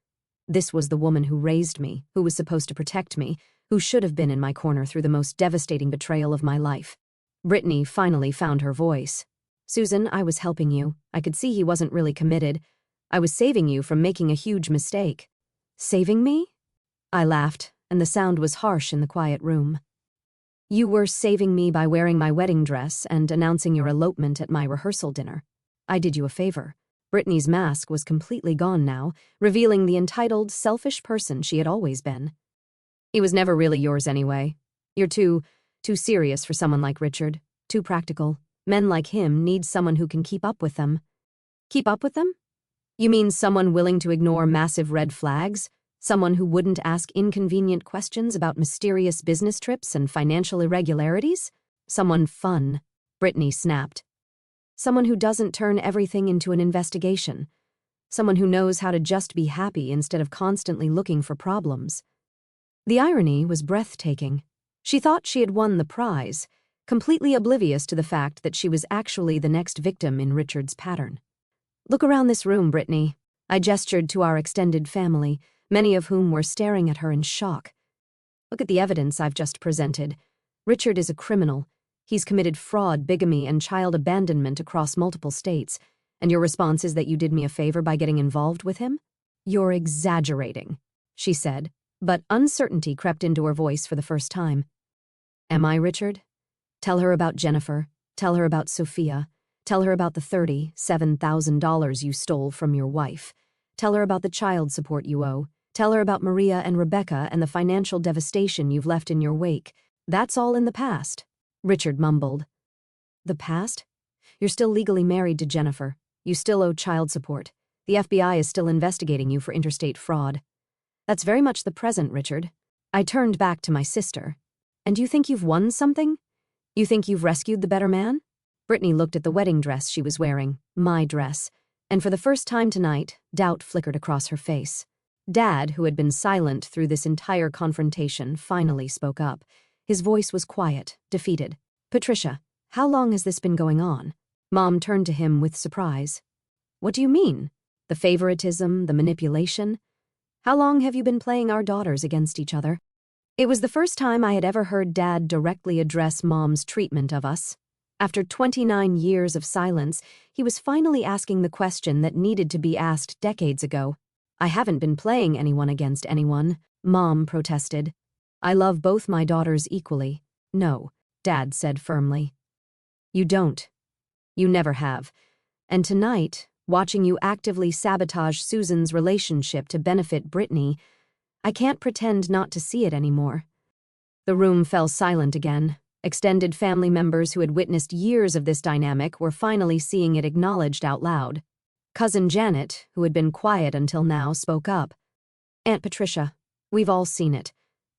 [SPEAKER 1] This was the woman who raised me, who was supposed to protect me, who should have been in my corner through the most devastating betrayal of my life. Brittany finally found her voice. Susan, I was helping you. I could see he wasn't really committed. I was saving you from making a huge mistake. Saving me? I laughed, and the sound was harsh in the quiet room. You were saving me by wearing my wedding dress and announcing your elopement at my rehearsal dinner. I did you a favor. Brittany's mask was completely gone now, revealing the entitled, selfish person she had always been. He was never really yours anyway. You're too serious for someone like Richard, too practical. Men like him need someone who can keep up with them. Keep up with them? You mean someone willing to ignore massive red flags? Someone who wouldn't ask inconvenient questions about mysterious business trips and financial irregularities? Someone fun, Brittany snapped. Someone who doesn't turn everything into an investigation. Someone who knows how to just be happy instead of constantly looking for problems. The irony was breathtaking. She thought she had won the prize, completely oblivious to the fact that she was actually the next victim in Richard's pattern. Look around this room, Brittany. I gestured to our extended family, many of whom were staring at her in shock. Look at the evidence I've just presented. Richard is a criminal. He's committed fraud, bigamy, and child abandonment across multiple states, and your response is that you did me a favor by getting involved with him? You're exaggerating, she said, but uncertainty crept into her voice for the first time. Am I, Richard? Tell her about Jennifer. Tell her about Sophia. Tell her about the $37,000 you stole from your wife. Tell her about the child support you owe. Tell her about Maria and Rebecca and the financial devastation you've left in your wake. That's all in the past. Richard mumbled. The past? You're still legally married to Jennifer. You still owe child support. The FBI is still investigating you for interstate fraud. That's very much the present, Richard. I turned back to my sister. And you think you've won something? You think you've rescued the better man? Brittany looked at the wedding dress she was wearing, my dress, and for the first time tonight, doubt flickered across her face. Dad, who had been silent through this entire confrontation, finally spoke up. His voice was quiet, defeated. Patricia, how long has this been going on? Mom turned to him with surprise. What do you mean? The favoritism, the manipulation? How long have you been playing our daughters against each other? It was the first time I had ever heard Dad directly address Mom's treatment of us. After 29 years of silence, he was finally asking the question that needed to be asked decades ago. I haven't been playing anyone against anyone, Mom protested. I love both my daughters equally. No, Dad said firmly. You don't. You never have. And tonight, watching you actively sabotage Susan's relationship to benefit Brittany, I can't pretend not to see it anymore. The room fell silent again. Extended family members who had witnessed years of this dynamic were finally seeing it acknowledged out loud. Cousin Janet, who had been quiet until now, spoke up. Aunt Patricia, we've all seen it.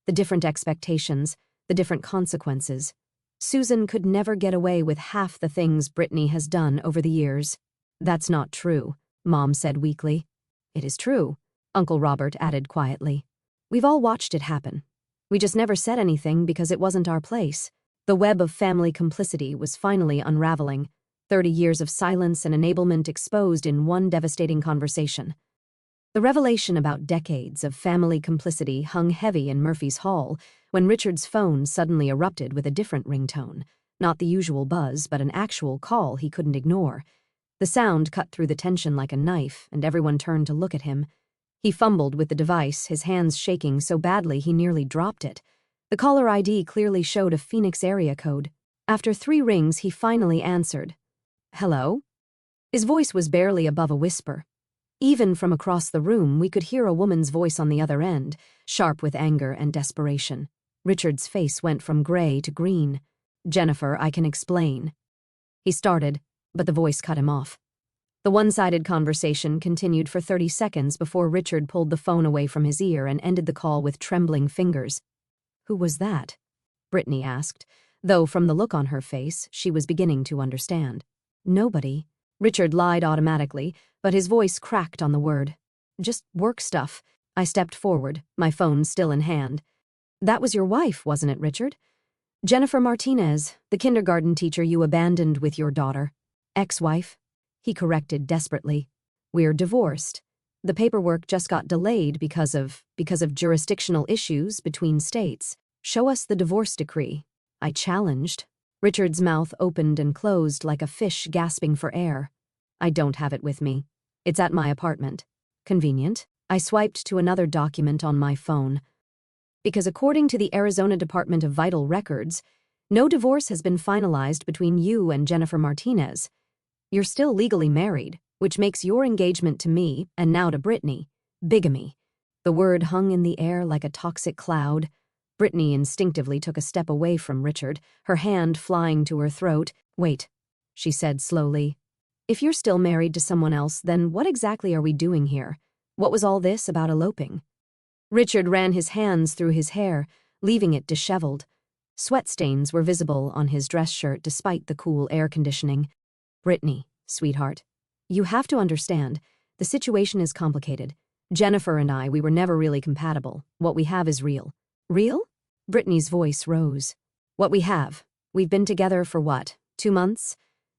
[SPEAKER 1] The different expectations, the different consequences. Susan could never get away with half the things Brittany has done over the years. That's not true, Mom said weakly. It is true, Uncle Robert added quietly. We've all watched it happen. We just never said anything because it wasn't our place. The web of family complicity was finally unraveling, 30 years of silence and enablement exposed in one devastating conversation. The revelation about decades of family complicity hung heavy in Murphy's hall when Richard's phone suddenly erupted with a different ringtone, not the usual buzz, but an actual call he couldn't ignore. The sound cut through the tension like a knife, and everyone turned to look at him. He fumbled with the device, his hands shaking so badly he nearly dropped it. The caller ID clearly showed a Phoenix area code. After 3 rings, he finally answered. Hello? His voice was barely above a whisper. Even from across the room, we could hear a woman's voice on the other end, sharp with anger and desperation. Richard's face went from gray to green. Jennifer, I can explain. He started, but the voice cut him off. The one-sided conversation continued for 30 seconds before Richard pulled the phone away from his ear and ended the call with trembling fingers. Who was that? Brittany asked, though from the look on her face, she was beginning to understand. Nobody. Richard lied automatically, but his voice cracked on the word. Just work stuff. I stepped forward, my phone still in hand. That was your wife, wasn't it, Richard? Jennifer Martinez, the kindergarten teacher you abandoned with your daughter. Ex-wife? He corrected desperately. We're divorced. The paperwork just got delayed because of jurisdictional issues between states. Show us the divorce decree. I challenged. Richard's mouth opened and closed like a fish gasping for air. I don't have it with me. It's at my apartment. Convenient. I swiped to another document on my phone. Because according to the Arizona Department of Vital Records, no divorce has been finalized between you and Jennifer Martinez. You're still legally married, which makes your engagement to me, and now to Brittany, bigamy. The word hung in the air like a toxic cloud. Brittany instinctively took a step away from Richard, her hand flying to her throat. Wait, she said slowly. If you're still married to someone else, then what exactly are we doing here? What was all this about eloping? Richard ran his hands through his hair, leaving it disheveled. Sweat stains were visible on his dress shirt despite the cool air conditioning. Brittany, sweetheart, you have to understand, the situation is complicated. Jennifer and I, we were never really compatible. What we have is real. Real? Brittany's voice rose. What we have. We've been together for what, 2 months?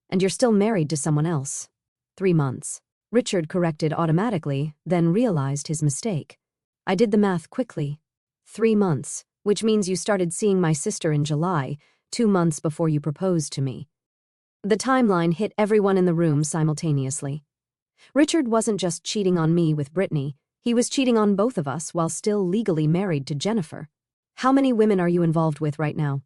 [SPEAKER 1] And you're still married to someone else. 3 months. Richard corrected automatically, then realized his mistake. I did the math quickly. 3 months, which means you started seeing my sister in July, 2 months before you proposed to me. The timeline hit everyone in the room simultaneously. Richard wasn't just cheating on me with Brittany, he was cheating on both of us while still legally married to Jennifer. How many women are you involved with right now?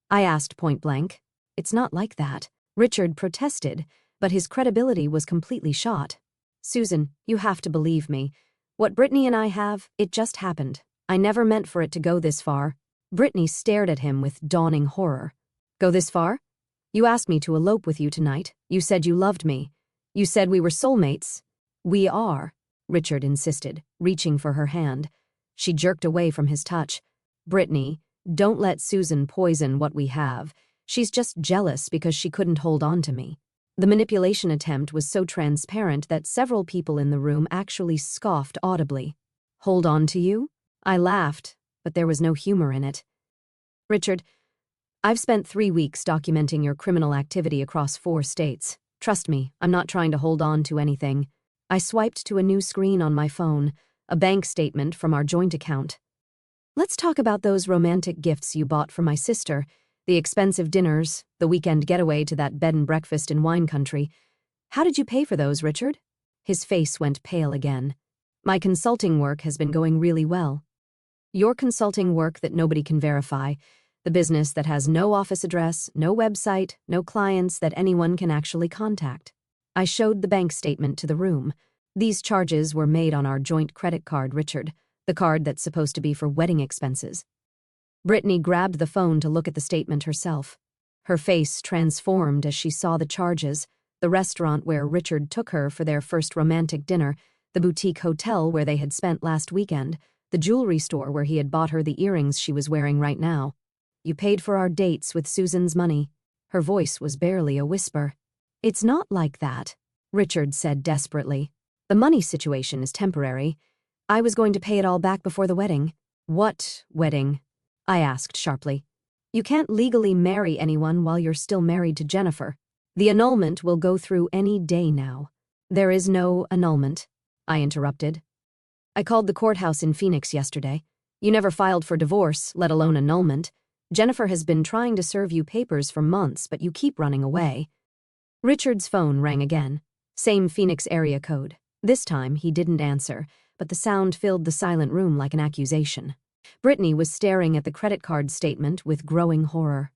[SPEAKER 1] I asked point blank. It's not like that. Richard protested, but his credibility was completely shot. Susan, you have to believe me. What Brittany and I have, it just happened. I never meant for it to go this far. Brittany stared at him with dawning horror. Go this far? You asked me to elope with you tonight. You said you loved me. You said we were soulmates. We are, Richard insisted, reaching for her hand. She jerked away from his touch. Brittany, don't let Susan poison what we have. She's just jealous because she couldn't hold on to me. The manipulation attempt was so transparent that several people in the room actually scoffed audibly. Hold on to you? I laughed, but there was no humor in it. Richard, I've spent 3 weeks documenting your criminal activity across 4 states. Trust me, I'm not trying to hold on to anything. I swiped to a new screen on my phone, a bank statement from our joint account. Let's talk about those romantic gifts you bought for my sister, the expensive dinners, the weekend getaway to that bed and breakfast in wine country. How did you pay for those, Richard? His face went pale again. My consulting work has been going really well. Your consulting work that nobody can verify, the business that has no office address, no website, no clients that anyone can actually contact. I showed the bank statement to the room. These charges were made on our joint credit card, Richard, the card that's supposed to be for wedding expenses. Brittany grabbed the phone to look at the statement herself. Her face transformed as she saw the charges, the restaurant where Richard took her for their first romantic dinner, the boutique hotel where they had spent last weekend, the jewelry store where he had bought her the earrings she was wearing right now. You paid for our dates with Susan's money. Her voice was barely a whisper. It's not like that, Richard said desperately. The money situation is temporary. I was going to pay it all back before the wedding. What wedding? I asked sharply. You can't legally marry anyone while you're still married to Jennifer. The annulment will go through any day now. There is no annulment, I interrupted. I called the courthouse in Phoenix yesterday. You never filed for divorce, let alone annulment. Jennifer has been trying to serve you papers for months, but you keep running away. Richard's phone rang again. Same Phoenix area code. This time, he didn't answer, but the sound filled the silent room like an accusation. Brittany was staring at the credit card statement with growing horror.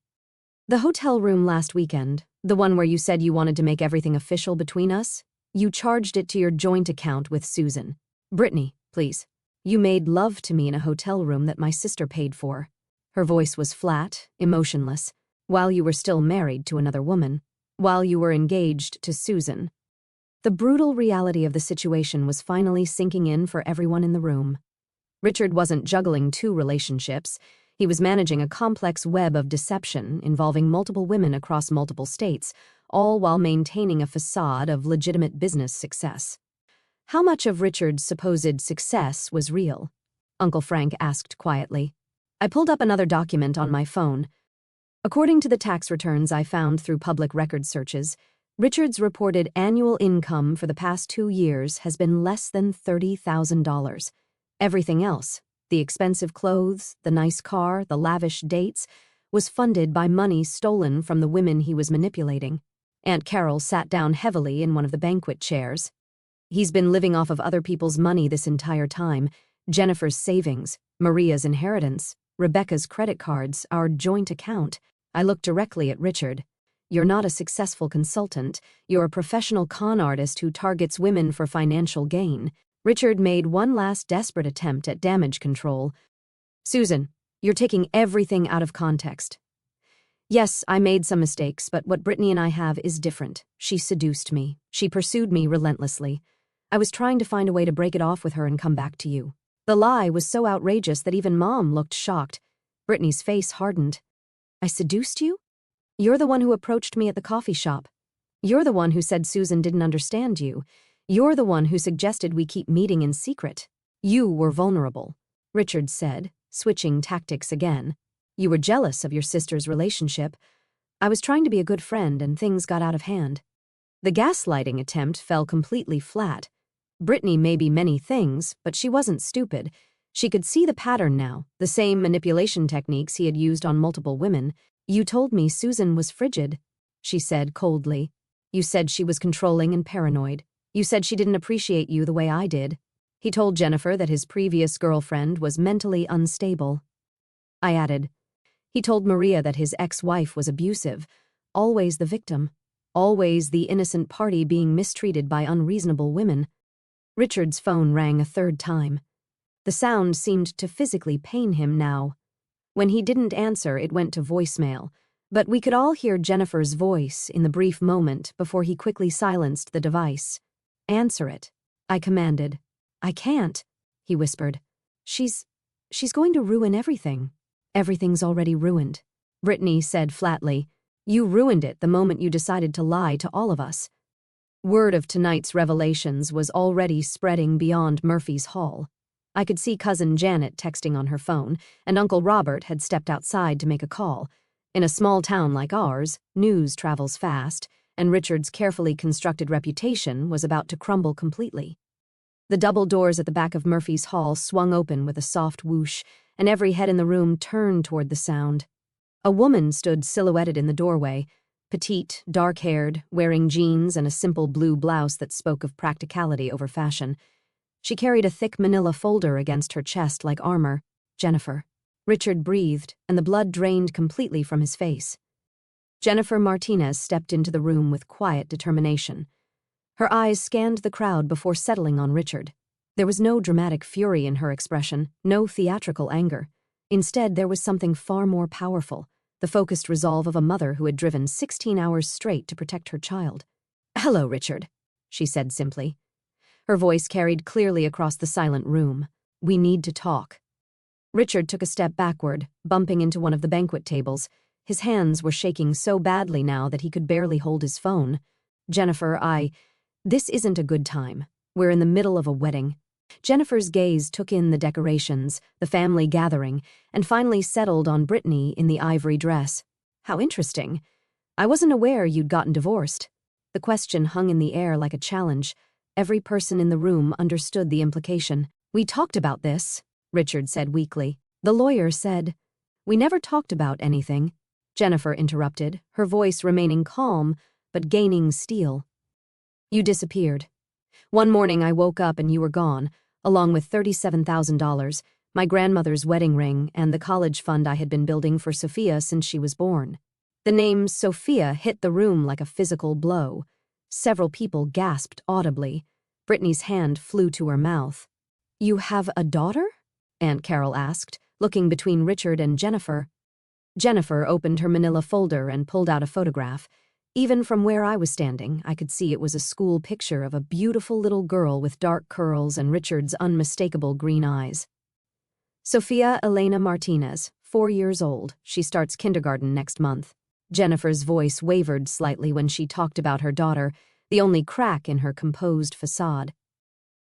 [SPEAKER 1] The hotel room last weekend, the one where you said you wanted to make everything official between us, you charged it to your joint account with Susan. Brittany, please. You made love to me in a hotel room that my sister paid for. Her voice was flat, emotionless, while you were still married to another woman, while you were engaged to Susan. The brutal reality of the situation was finally sinking in for everyone in the room. Richard wasn't juggling two relationships. He was managing a complex web of deception involving multiple women across multiple states, all while maintaining a facade of legitimate business success. How much of Richard's supposed success was real? Uncle Frank asked quietly. I pulled up another document on my phone. According to the tax returns I found through public record searches, Richard's reported annual income for the past 2 years has been less than $30,000. Everything else, the expensive clothes, the nice car, the lavish dates, was funded by money stolen from the women he was manipulating. Aunt Carol sat down heavily in one of the banquet chairs. He's been living off of other people's money this entire time. Jennifer's savings, Maria's inheritance, Rebecca's credit cards, our joint account. I looked directly at Richard. You're not a successful consultant. You're a professional con artist who targets women for financial gain. Richard made one last desperate attempt at damage control. Susan, you're taking everything out of context. Yes, I made some mistakes, but what Brittany and I have is different. She seduced me. She pursued me relentlessly. I was trying to find a way to break it off with her and come back to you. The lie was so outrageous that even Mom looked shocked. Brittany's face hardened. I seduced you? You're the one who approached me at the coffee shop. You're the one who said Susan didn't understand you. You're the one who suggested we keep meeting in secret. You were vulnerable, Richard said, switching tactics again. You were jealous of your sister's relationship. I was trying to be a good friend and things got out of hand. The gaslighting attempt fell completely flat. Brittany may be many things, but she wasn't stupid. She could see the pattern now, the same manipulation techniques he had used on multiple women. You told me Susan was frigid, she said coldly. You said she was controlling and paranoid. You said she didn't appreciate you the way I did. He told Jennifer that his previous girlfriend was mentally unstable. I added, he told Maria that his ex-wife was abusive, always the victim, always the innocent party being mistreated by unreasonable women. Richard's phone rang a third time. The sound seemed to physically pain him now. When he didn't answer, it went to voicemail, but we could all hear Jennifer's voice in the brief moment before he quickly silenced the device. Answer it, I commanded. I can't, he whispered. She's going to ruin everything. Everything's already ruined, Brittany said flatly. You ruined it the moment you decided to lie to all of us. Word of tonight's revelations was already spreading beyond Murphy's Hall. I could see Cousin Janet texting on her phone, and Uncle Robert had stepped outside to make a call. In a small town like ours, news travels fast, and Richard's carefully constructed reputation was about to crumble completely. The double doors at the back of Murphy's Hall swung open with a soft whoosh, and every head in the room turned toward the sound. A woman stood silhouetted in the doorway, petite, dark-haired, wearing jeans and a simple blue blouse that spoke of practicality over fashion. She carried a thick manila folder against her chest like armor. Jennifer. Richard breathed, and the blood drained completely from his face. Jennifer Martinez stepped into the room with quiet determination. Her eyes scanned the crowd before settling on Richard. There was no dramatic fury in her expression, no theatrical anger. Instead, there was something far more powerful, the focused resolve of a mother who had driven 16 hours straight to protect her child. Hello, Richard, she said simply. Her voice carried clearly across the silent room. We need to talk. Richard took a step backward, bumping into one of the banquet tables. His hands were shaking so badly now that he could barely hold his phone. Jennifer, this isn't a good time. We're in the middle of a wedding. Jennifer's gaze took in the decorations, the family gathering, and finally settled on Brittany in the ivory dress. How interesting. I wasn't aware you'd gotten divorced. The question hung in the air like a challenge. Every person in the room understood the implication. We talked about this, Richard said weakly. The lawyer said, We never talked about anything. Jennifer interrupted, her voice remaining calm, but gaining steel. You disappeared. One morning I woke up and you were gone, along with $37,000, my grandmother's wedding ring, and the college fund I had been building for Sophia since she was born. The name Sophia hit the room like a physical blow. Several people gasped audibly. Brittany's hand flew to her mouth. You have a daughter? Aunt Carol asked, looking between Richard and Jennifer. Jennifer opened her manila folder and pulled out a photograph. Even from where I was standing, I could see it was a school picture of a beautiful little girl with dark curls and Richard's unmistakable green eyes. Sophia Elena Martinez, 4 years old. She starts kindergarten next month. Jennifer's voice wavered slightly when she talked about her daughter, the only crack in her composed facade.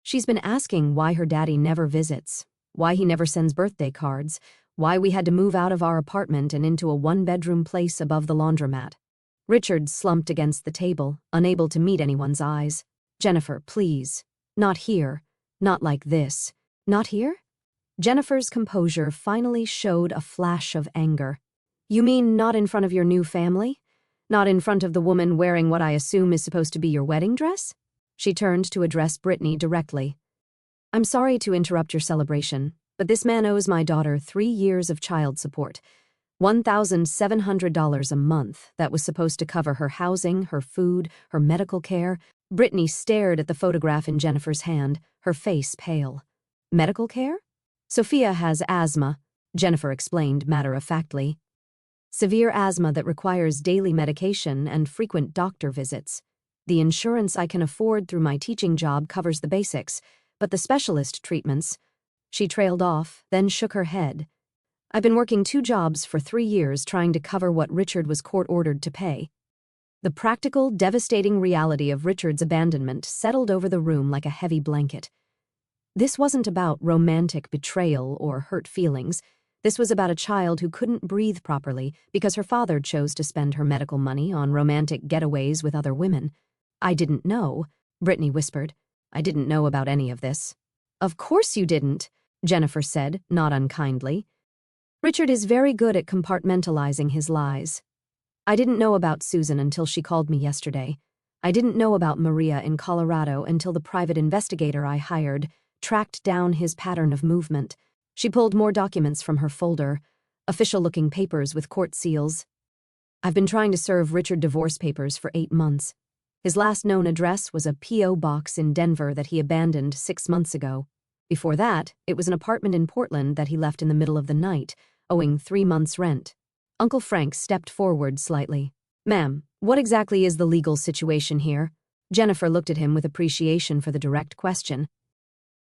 [SPEAKER 1] She's been asking why her daddy never visits, why he never sends birthday cards, why we had to move out of our apartment and into a one-bedroom place above the laundromat. Richard slumped against the table, unable to meet anyone's eyes. Jennifer, please. Not here. Not like this. Not here? Jennifer's composure finally showed a flash of anger. You mean not in front of your new family? Not in front of the woman wearing what I assume is supposed to be your wedding dress? She turned to address Brittany directly. I'm sorry to interrupt your celebration, but this man owes my daughter 3 years of child support. $1,700 a month that was supposed to cover her housing, her food, her medical care. Brittany stared at the photograph in Jennifer's hand, her face pale. Medical care? Sophia has asthma, Jennifer explained matter-of-factly. Severe asthma that requires daily medication and frequent doctor visits. The insurance I can afford through my teaching job covers the basics, but the specialist treatments. She trailed off, then shook her head. I've been working 2 jobs for 3 years trying to cover what Richard was court-ordered to pay. The practical, devastating reality of Richard's abandonment settled over the room like a heavy blanket. This wasn't about romantic betrayal or hurt feelings. This was about a child who couldn't breathe properly because her father chose to spend her medical money on romantic getaways with other women. I didn't know, Brittany whispered. I didn't know about any of this. Of course you didn't, Jennifer said, not unkindly. Richard is very good at compartmentalizing his lies. I didn't know about Susan until she called me yesterday. I didn't know about Maria in Colorado until the private investigator I hired tracked down his pattern of movement. She pulled more documents from her folder, official-looking papers with court seals. I've been trying to serve Richard divorce papers for 8 months. His last known address was a P.O. box in Denver that he abandoned 6 months ago. Before that, it was an apartment in Portland that he left in the middle of the night, owing 3 months' rent. Uncle Frank stepped forward slightly. Ma'am, what exactly is the legal situation here? Jennifer looked at him with appreciation for the direct question.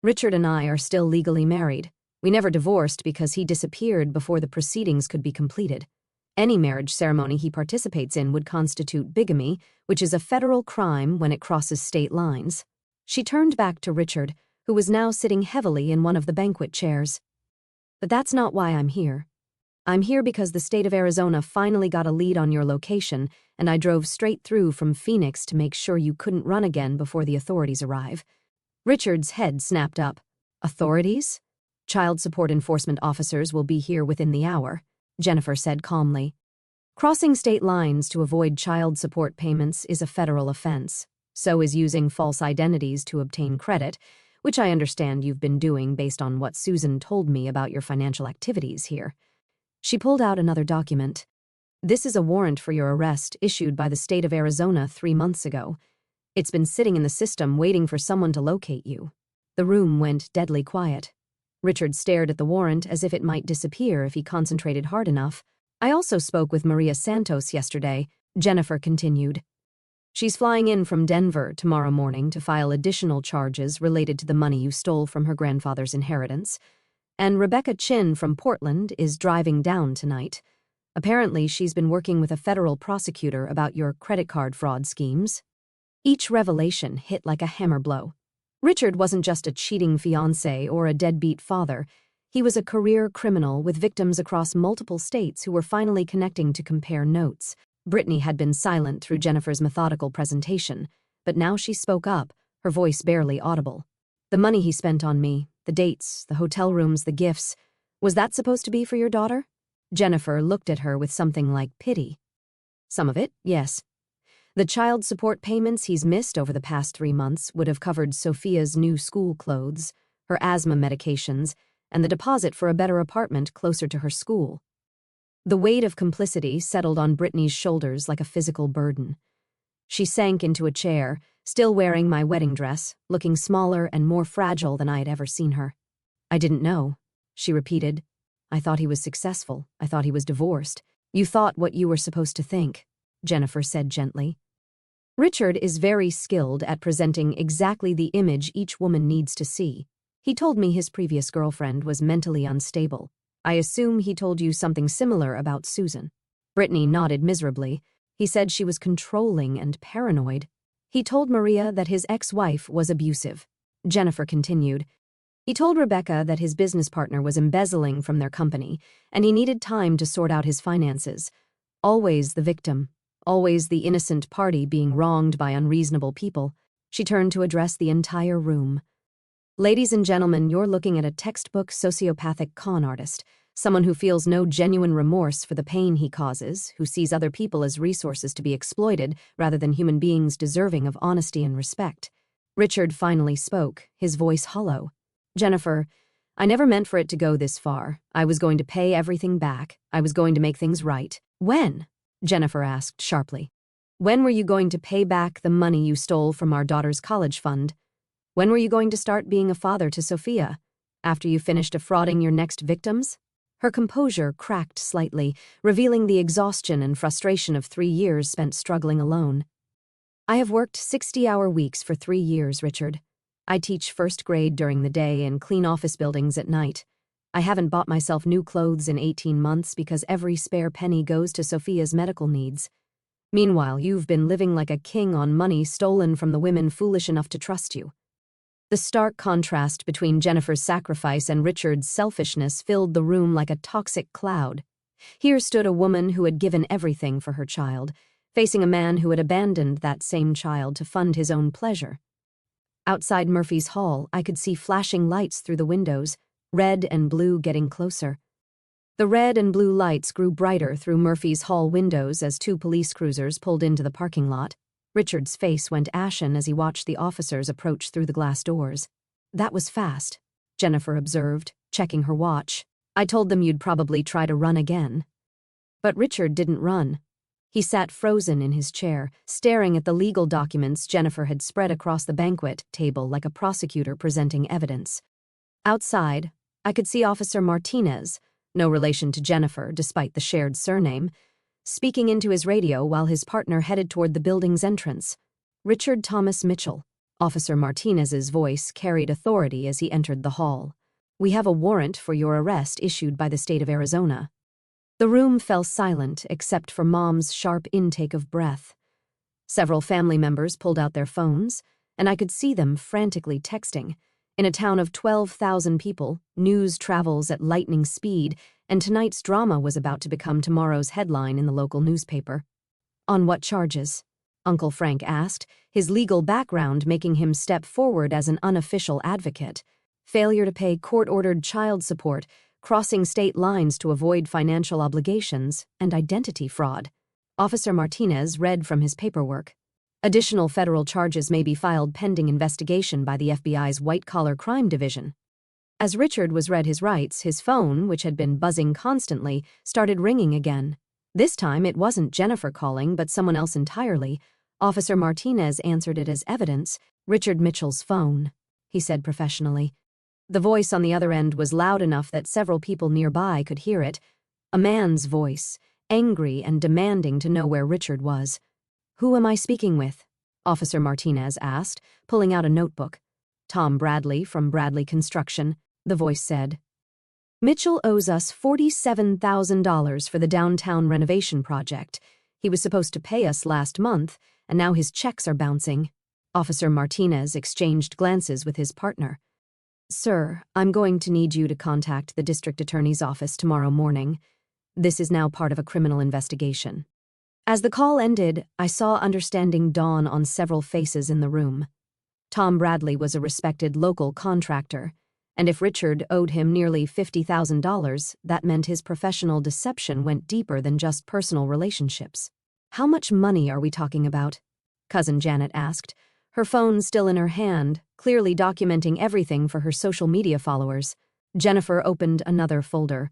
[SPEAKER 1] Richard and I are still legally married. We never divorced because he disappeared before the proceedings could be completed. Any marriage ceremony he participates in would constitute bigamy, which is a federal crime when it crosses state lines. She turned back to Richard, who was now sitting heavily in one of the banquet chairs. But that's not why I'm here. I'm here because the state of Arizona finally got a lead on your location, and I drove straight through from Phoenix to make sure you couldn't run again before the authorities arrive. Richard's head snapped up. Authorities? Child support enforcement officers will be here within the hour, Jennifer said calmly. Crossing state lines to avoid child support payments is a federal offense. So is using false identities to obtain credit, which I understand you've been doing based on what Susan told me about your financial activities here. She pulled out another document. This is a warrant for your arrest issued by the state of Arizona 3 months ago. It's been sitting in the system waiting for someone to locate you. The room went deadly quiet. Richard stared at the warrant as if it might disappear if he concentrated hard enough. I also spoke with Maria Santos yesterday, Jennifer continued. She's flying in from Denver tomorrow morning to file additional charges related to the money you stole from her grandfather's inheritance. And Rebecca Chin from Portland is driving down tonight. Apparently, she's been working with a federal prosecutor about your credit card fraud schemes. Each revelation hit like a hammer blow. Richard wasn't just a cheating fiancé or a deadbeat father. He was a career criminal with victims across multiple states who were finally connecting to compare notes. Brittany had been silent through Jennifer's methodical presentation, but now she spoke up, her voice barely audible. The money he spent on me, the dates, the hotel rooms, the gifts, was that supposed to be for your daughter? Jennifer looked at her with something like pity. Some of it, yes. The child support payments he's missed over the past 3 months would have covered Sophia's new school clothes, her asthma medications, and the deposit for a better apartment closer to her school. The weight of complicity settled on Brittany's shoulders like a physical burden. She sank into a chair, still wearing my wedding dress, looking smaller and more fragile than I had ever seen her. I didn't know, she repeated. I thought he was successful. I thought he was divorced. You thought what you were supposed to think, Jennifer said gently. Richard is very skilled at presenting exactly the image each woman needs to see. He told me his previous girlfriend was mentally unstable. I assume he told you something similar about Susan. Brittany nodded miserably. He said she was controlling and paranoid. He told Maria that his ex-wife was abusive. Jennifer continued. He told Rebecca that his business partner was embezzling from their company, and he needed time to sort out his finances. Always the victim. Always the innocent party being wronged by unreasonable people. She turned to address the entire room. Ladies and gentlemen, you're looking at a textbook sociopathic con artist, someone who feels no genuine remorse for the pain he causes, who sees other people as resources to be exploited rather than human beings deserving of honesty and respect. Richard finally spoke, his voice hollow. Jennifer, I never meant for it to go this far. I was going to pay everything back. I was going to make things right. When? Jennifer asked sharply. When were you going to pay back the money you stole from our daughter's college fund? When were you going to start being a father to Sophia? After you finished defrauding your next victims? Her composure cracked slightly, revealing the exhaustion and frustration of 3 years spent struggling alone. I have worked 60-hour weeks for 3 years, Richard. I teach first grade during the day and clean office buildings at night. I haven't bought myself new clothes in 18 months because every spare penny goes to Sophia's medical needs. Meanwhile, you've been living like a king on money stolen from the women foolish enough to trust you. The stark contrast between Jennifer's sacrifice and Richard's selfishness filled the room like a toxic cloud. Here stood a woman who had given everything for her child, facing a man who had abandoned that same child to fund his own pleasure. Outside Murphy's Hall, I could see flashing lights through the windows, red and blue getting closer. The red and blue lights grew brighter through Murphy's Hall windows as 2 police cruisers pulled into the parking lot. Richard's face went ashen as he watched the officers approach through the glass doors. That was fast, Jennifer observed, checking her watch. I told them you'd probably try to run again. But Richard didn't run. He sat frozen in his chair, staring at the legal documents Jennifer had spread across the banquet table like a prosecutor presenting evidence. Outside, I could see Officer Martinez, no relation to Jennifer despite the shared surname, speaking into his radio while his partner headed toward the building's entrance. Richard Thomas Mitchell. Officer Martinez's voice carried authority as he entered the hall. We have a warrant for your arrest issued by the state of Arizona. The room fell silent except for Mom's sharp intake of breath. Several family members pulled out their phones, and I could see them frantically texting. In a town of 12,000 people, news travels at lightning speed, and tonight's drama was about to become tomorrow's headline in the local newspaper. On what charges? Uncle Frank asked, his legal background making him step forward as an unofficial advocate. Failure to pay court-ordered child support, crossing state lines to avoid financial obligations, and identity fraud. Officer Martinez read from his paperwork. Additional federal charges may be filed pending investigation by the FBI's white-collar crime division. As Richard was read his rights, his phone, which had been buzzing constantly, started ringing again. This time it wasn't Jennifer calling, but someone else entirely. Officer Martinez answered it as evidence. Richard Mitchell's phone, he said professionally. The voice on the other end was loud enough that several people nearby could hear it. A man's voice, angry and demanding to know where Richard was. Who am I speaking with? Officer Martinez asked, pulling out a notebook. Tom Bradley from Bradley Construction, the voice said. Mitchell owes us $47,000 for the downtown renovation project. He was supposed to pay us last month, and now his checks are bouncing. Officer Martinez exchanged glances with his partner. Sir, I'm going to need you to contact the district attorney's office tomorrow morning. This is now part of a criminal investigation. As the call ended, I saw understanding dawn on several faces in the room. Tom Bradley was a respected local contractor, and if Richard owed him nearly $50,000, that meant his professional deception went deeper than just personal relationships. How much money are we talking about? Cousin Janet asked, her phone still in her hand, clearly documenting everything for her social media followers. Jennifer opened another folder.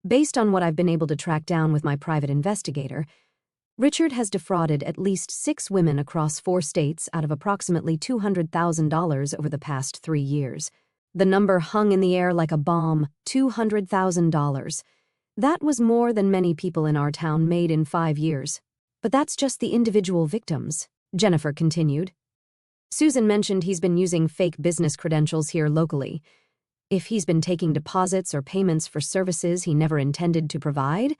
[SPEAKER 1] Based on what I've been able to track down with my private investigator, Richard has defrauded at least 6 women across 4 states out of approximately $200,000 over the past 3 years. The number hung in the air like a bomb, $200,000. That was more than many people in our town made in 5 years. But that's just the individual victims, Jennifer continued. Susan mentioned he's been using fake business credentials here locally. If he's been taking deposits or payments for services he never intended to provide,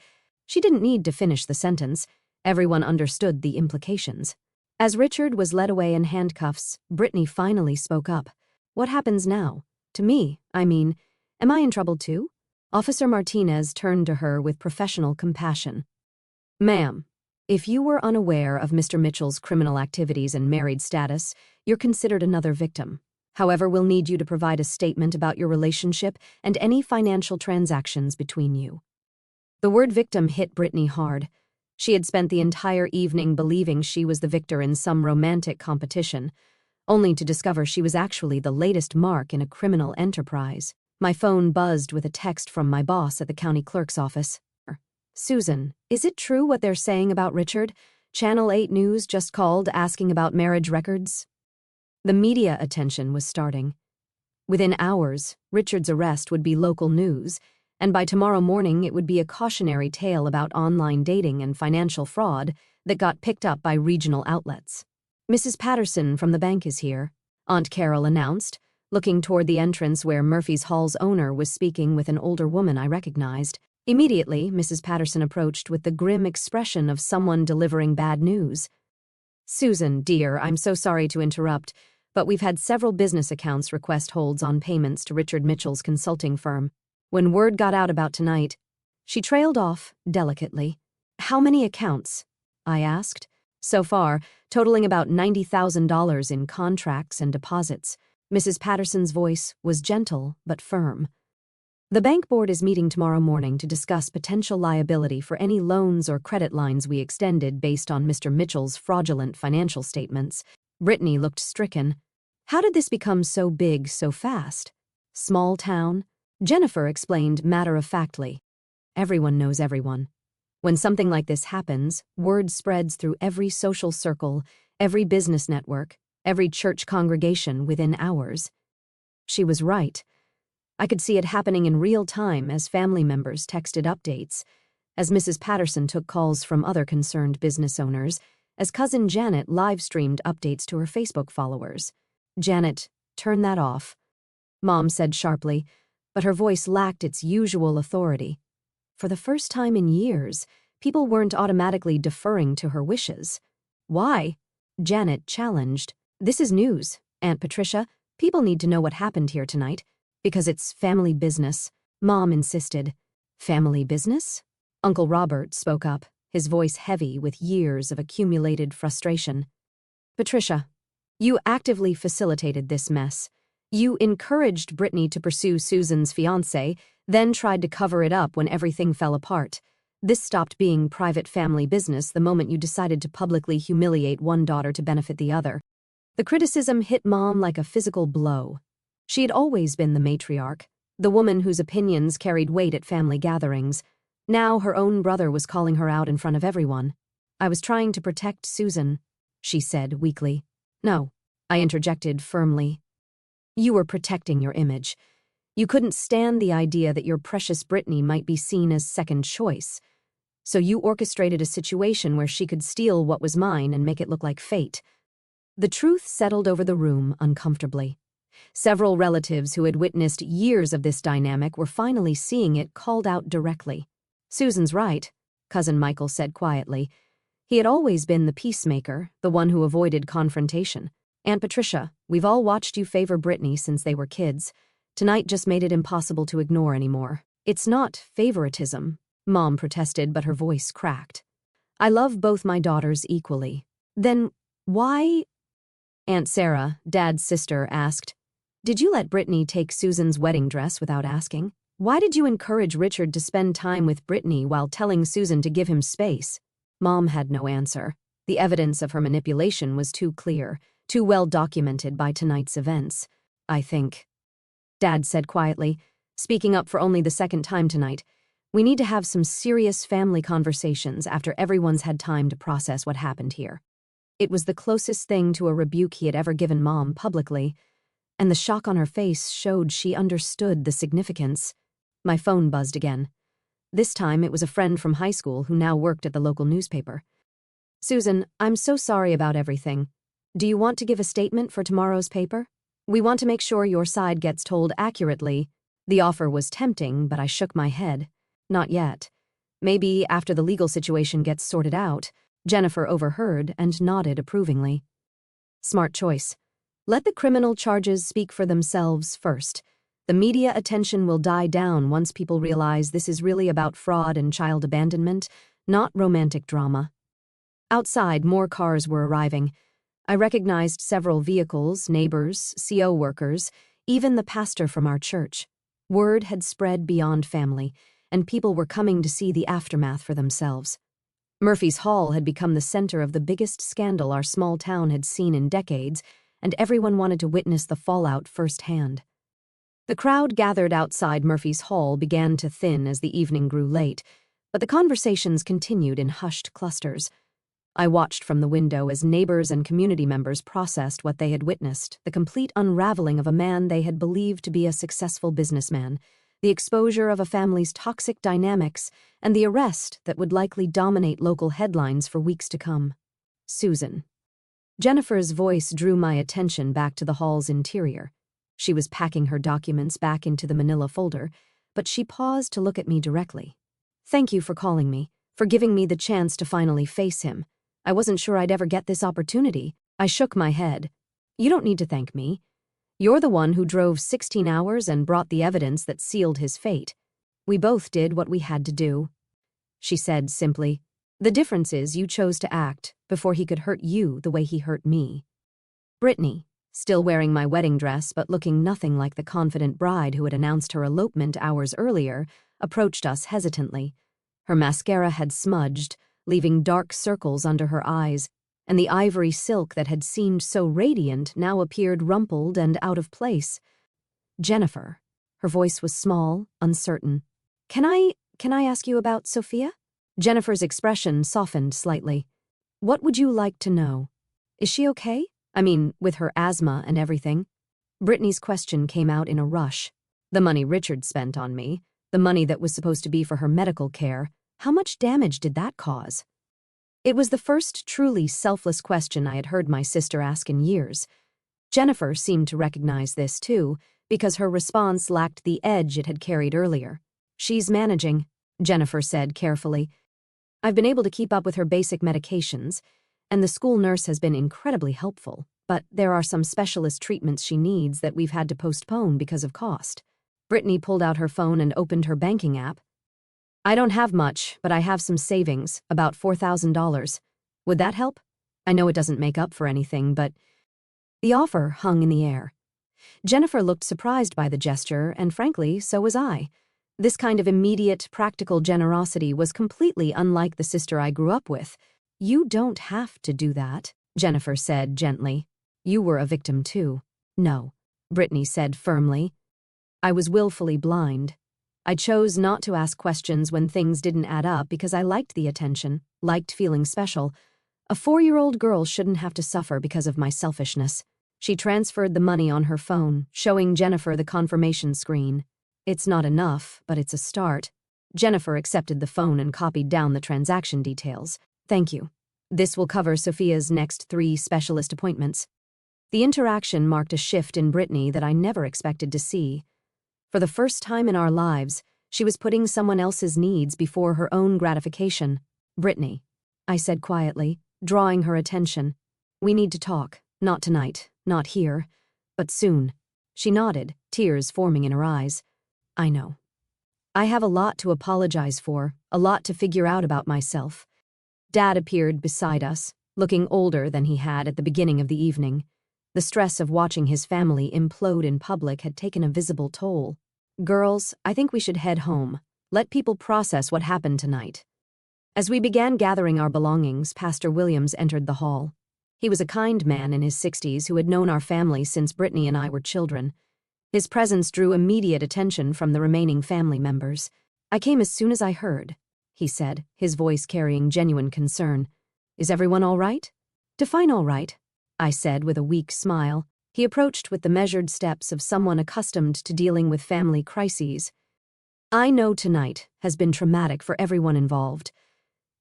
[SPEAKER 1] she didn't need to finish the sentence. Everyone understood the implications. As Richard was led away in handcuffs, Brittany finally spoke up. What happens now? To me, I mean, am I in trouble too? Officer Martinez turned to her with professional compassion. Ma'am, if you were unaware of Mr. Mitchell's criminal activities and married status, you're considered another victim. However, we'll need you to provide a statement about your relationship and any financial transactions between you. The word victim hit Brittany hard. She had spent the entire evening believing she was the victor in some romantic competition, only to discover she was actually the latest mark in a criminal enterprise. My phone buzzed with a text from my boss at the county clerk's office. Susan, is it true what they're saying about Richard? Channel 8 News just called asking about marriage records. The media attention was starting. Within hours, Richard's arrest would be local news, and by tomorrow morning it would be a cautionary tale about online dating and financial fraud that got picked up by regional outlets. Mrs. Patterson from the bank is here, Aunt Carol announced, looking toward the entrance where Murphy's Hall's owner was speaking with an older woman I recognized. Immediately, Mrs. Patterson approached with the grim expression of someone delivering bad news. Susan, dear, I'm so sorry to interrupt, but we've had several business accounts request holds on payments to Richard Mitchell's consulting firm. When word got out about tonight, she trailed off delicately. How many accounts? I asked. So far, totaling about $90,000 in contracts and deposits. Mrs. Patterson's voice was gentle but firm. The bank board is meeting tomorrow morning to discuss potential liability for any loans or credit lines we extended based on Mr. Mitchell's fraudulent financial statements. Brittany looked stricken. How did this become so big so fast? Small town? Jennifer explained matter-of-factly. Everyone knows everyone. When something like this happens, word spreads through every social circle, every business network, every church congregation within hours. She was right. I could see it happening in real time as family members texted updates, as Mrs. Patterson took calls from other concerned business owners, as Cousin Janet live-streamed updates to her Facebook followers. Janet, turn that off, Mom said sharply, but her voice lacked its usual authority. For the first time in years, people weren't automatically deferring to her wishes. Why? Janet challenged. This is news, Aunt Patricia. People need to know what happened here tonight. Because it's family business, Mom insisted. Family business? Uncle Robert spoke up, his voice heavy with years of accumulated frustration. Patricia, you actively facilitated this mess. You encouraged Brittany to pursue Susan's fiancé, then tried to cover it up when everything fell apart. This stopped being private family business the moment you decided to publicly humiliate one daughter to benefit the other. The criticism hit Mom like a physical blow. She had always been the matriarch, the woman whose opinions carried weight at family gatherings. Now her own brother was calling her out in front of everyone. I was trying to protect Susan, she said weakly. No, I interjected firmly. You were protecting your image. You couldn't stand the idea that your precious Brittany might be seen as second choice. So you orchestrated a situation where she could steal what was mine and make it look like fate. The truth settled over the room uncomfortably. Several relatives who had witnessed years of this dynamic were finally seeing it called out directly. Susan's right, Cousin Michael said quietly. He had always been the peacemaker, the one who avoided confrontation. Aunt Patricia, we've all watched you favor Brittany since they were kids. Tonight just made it impossible to ignore anymore. It's not favoritism, Mom protested, but her voice cracked. I love both my daughters equally. Then why? Aunt Sarah, Dad's sister, asked, Did you let Brittany take Susan's wedding dress without asking? Why did you encourage Richard to spend time with Brittany while telling Susan to give him space? Mom had no answer. The evidence of her manipulation was too clear, too well documented by tonight's events. I think, Dad said quietly, speaking up for only the second time tonight, we need to have some serious family conversations after everyone's had time to process what happened here. It was the closest thing to a rebuke he had ever given Mom publicly, and the shock on her face showed she understood the significance. My phone buzzed again. This time it was a friend from high school who now worked at the local newspaper. Susan, I'm so sorry about everything. Do you want to give a statement for tomorrow's paper? We want to make sure your side gets told accurately. The offer was tempting, but I shook my head. Not yet. Maybe after the legal situation gets sorted out. Jennifer overheard and nodded approvingly. Smart choice. Let the criminal charges speak for themselves first. The media attention will die down once people realize this is really about fraud and child abandonment, not romantic drama. Outside, more cars were arriving. I recognized several vehicles, neighbors, CO workers, even the pastor from our church. Word had spread beyond family, and people were coming to see the aftermath for themselves. Murphy's Hall had become the center of the biggest scandal our small town had seen in decades, and everyone wanted to witness the fallout firsthand. The crowd gathered outside Murphy's Hall began to thin as the evening grew late, but the conversations continued in hushed clusters. I watched from the window as neighbors and community members processed what they had witnessed, the complete unraveling of a man they had believed to be a successful businessman, the exposure of a family's toxic dynamics, and the arrest that would likely dominate local headlines for weeks to come. Susan. Jennifer's voice drew my attention back to the hall's interior. She was packing her documents back into the manila folder, but she paused to look at me directly. Thank you for calling me, for giving me the chance to finally face him. I wasn't sure I'd ever get this opportunity. I shook my head. You don't need to thank me. You're the one who drove 16 hours and brought the evidence that sealed his fate. We both did what we had to do. She said simply, the difference is you chose to act before he could hurt you the way he hurt me. Brittany, still wearing my wedding dress but looking nothing like the confident bride who had announced her elopement hours earlier, approached us hesitantly. Her mascara had smudged, leaving dark circles under her eyes, and the ivory silk that had seemed so radiant now appeared rumpled and out of place. Jennifer. Her voice was small, uncertain. Can I ask you about Sophia? Jennifer's expression softened slightly. What would you like to know? Is she okay? I mean, with her asthma and everything. Brittany's question came out in a rush. The money Richard spent on me, the money that was supposed to be for her medical care, how much damage did that cause? It was the first truly selfless question I had heard my sister ask in years. Jennifer seemed to recognize this too, because her response lacked the edge it had carried earlier. She's managing, Jennifer said carefully. I've been able to keep up with her basic medications, and the school nurse has been incredibly helpful, but there are some specialist treatments she needs that we've had to postpone because of cost. Brittany pulled out her phone and opened her banking app. I don't have much, but I have some savings, about $4,000. Would that help? I know it doesn't make up for anything, but the offer hung in the air. Jennifer looked surprised by the gesture, and frankly, so was I. This kind of immediate, practical generosity was completely unlike the sister I grew up with. You don't have to do that, Jennifer said gently. You were a victim too. No, Brittany said firmly. I was willfully blind. I chose not to ask questions when things didn't add up because I liked the attention, liked feeling special. A 4-year-old girl shouldn't have to suffer because of my selfishness. She transferred the money on her phone, showing Jennifer the confirmation screen. It's not enough, but it's a start. Jennifer accepted the phone and copied down the transaction details. Thank you. This will cover Sophia's next 3 specialist appointments. The interaction marked a shift in Brittany that I never expected to see. For the first time in our lives, she was putting someone else's needs before her own gratification. Brittany, I said quietly, drawing her attention. We need to talk. Not tonight. Not here. But soon. She nodded, tears forming in her eyes. I know. I have a lot to apologize for, a lot to figure out about myself. Dad appeared beside us, looking older than he had at the beginning of the evening. The stress of watching his family implode in public had taken a visible toll. Girls, I think we should head home. Let people process what happened tonight. As we began gathering our belongings, Pastor Williams entered the hall. He was a kind man in his 60s who had known our family since Brittany and I were children. His presence drew immediate attention from the remaining family members. I came as soon as I heard, he said, his voice carrying genuine concern. Is everyone all right? Define all right, I said with a weak smile. He approached with the measured steps of someone accustomed to dealing with family crises. I know tonight has been traumatic for everyone involved.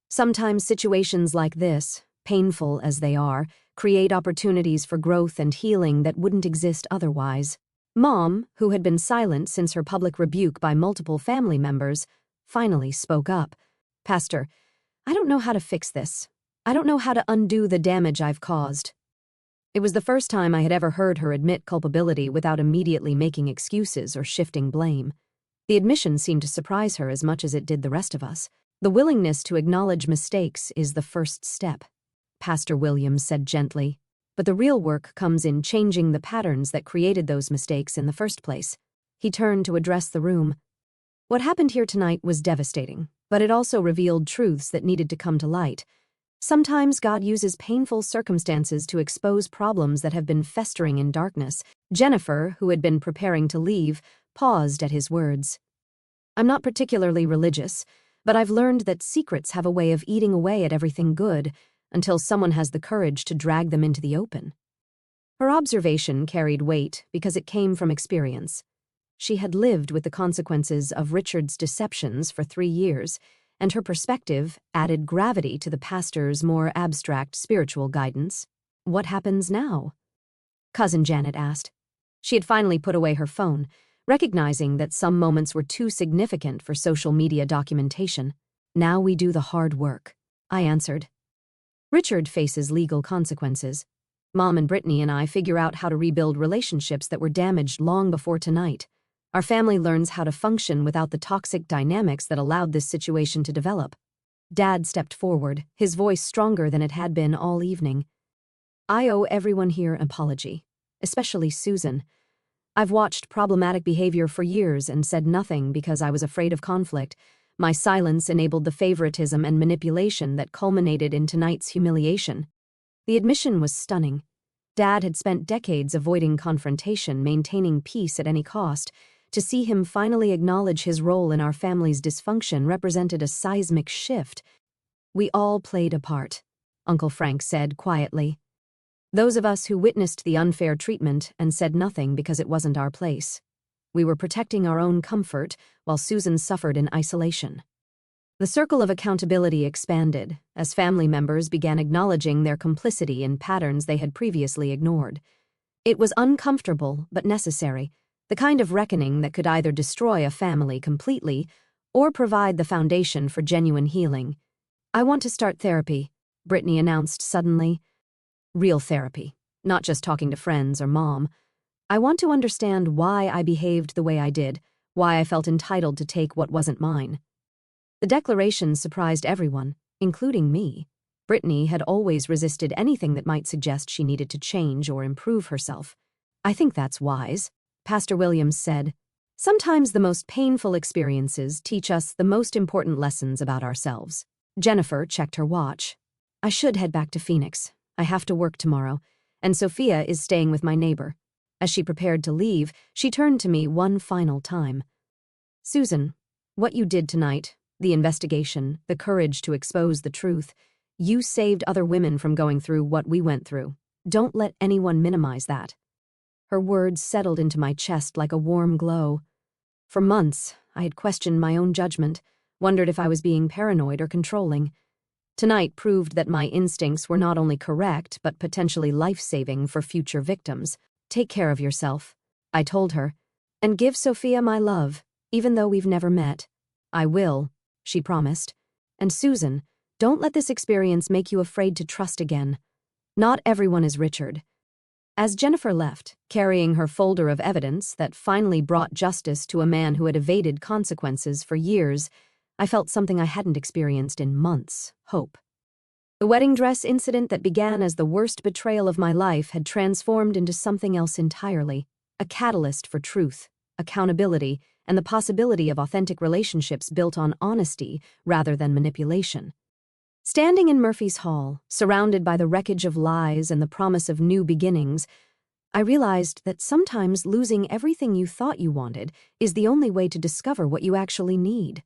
[SPEAKER 1] Sometimes situations like this, painful as they are, create opportunities for growth and healing that wouldn't exist otherwise. Mom, who had been silent since her public rebuke by multiple family members, finally spoke up. Pastor, I don't know how to fix this. I don't know how to undo the damage I've caused. It was the first time I had ever heard her admit culpability without immediately making excuses or shifting blame. The admission seemed to surprise her as much as it did the rest of us. The willingness to acknowledge mistakes is the first step, Pastor Williams said gently. But the real work comes in changing the patterns that created those mistakes in the first place. He turned to address the room. What happened here tonight was devastating, but it also revealed truths that needed to come to light. Sometimes God uses painful circumstances to expose problems that have been festering in darkness. Jennifer, who had been preparing to leave, paused at his words. I'm not particularly religious, but I've learned that secrets have a way of eating away at everything good until someone has the courage to drag them into the open. Her observation carried weight because it came from experience. She had lived with the consequences of Richard's deceptions for 3 years, and her perspective added gravity to the pastor's more abstract spiritual guidance. What happens now? Cousin Janet asked. She had finally put away her phone, recognizing that some moments were too significant for social media documentation. Now we do the hard work, I answered. Richard faces legal consequences. Mom and Brittany and I figure out how to rebuild relationships that were damaged long before tonight. Our family learns how to function without the toxic dynamics that allowed this situation to develop. Dad stepped forward, his voice stronger than it had been all evening. I owe everyone here an apology, especially Susan. I've watched problematic behavior for years and said nothing because I was afraid of conflict. My silence enabled the favoritism and manipulation that culminated in tonight's humiliation. The admission was stunning. Dad had spent decades avoiding confrontation, maintaining peace at any cost. To see him finally acknowledge his role in our family's dysfunction represented a seismic shift. We all played a part, Uncle Frank said quietly. Those of us who witnessed the unfair treatment and said nothing because it wasn't our place. We were protecting our own comfort while Susan suffered in isolation. The circle of accountability expanded as family members began acknowledging their complicity in patterns they had previously ignored. It was uncomfortable but necessary, the kind of reckoning that could either destroy a family completely or provide the foundation for genuine healing. I want to start therapy, Brittany announced suddenly. Real therapy, not just talking to friends or Mom. I want to understand why I behaved the way I did, why I felt entitled to take what wasn't mine. The declaration surprised everyone, including me. Brittany had always resisted anything that might suggest she needed to change or improve herself. I think that's wise, Pastor Williams said. Sometimes the most painful experiences teach us the most important lessons about ourselves. Jennifer checked her watch. I should head back to Phoenix. I have to work tomorrow, and Sophia is staying with my neighbor. As she prepared to leave, she turned to me one final time. Susan, what you did tonight, the investigation, the courage to expose the truth, you saved other women from going through what we went through. Don't let anyone minimize that. Her words settled into my chest like a warm glow. For months, I had questioned my own judgment, wondered if I was being paranoid or controlling. Tonight proved that my instincts were not only correct but potentially life-saving for future victims. Take care of yourself, I told her, and give Sophia my love, even though we've never met. I will, she promised. And Susan, don't let this experience make you afraid to trust again. Not everyone is Richard. As Jennifer left, carrying her folder of evidence that finally brought justice to a man who had evaded consequences for years, I felt something I hadn't experienced in months: hope. The wedding dress incident that began as the worst betrayal of my life had transformed into something else entirely, a catalyst for truth, accountability, and the possibility of authentic relationships built on honesty rather than manipulation. Standing in Murphy's Hall, surrounded by the wreckage of lies and the promise of new beginnings, I realized that sometimes losing everything you thought you wanted is the only way to discover what you actually need.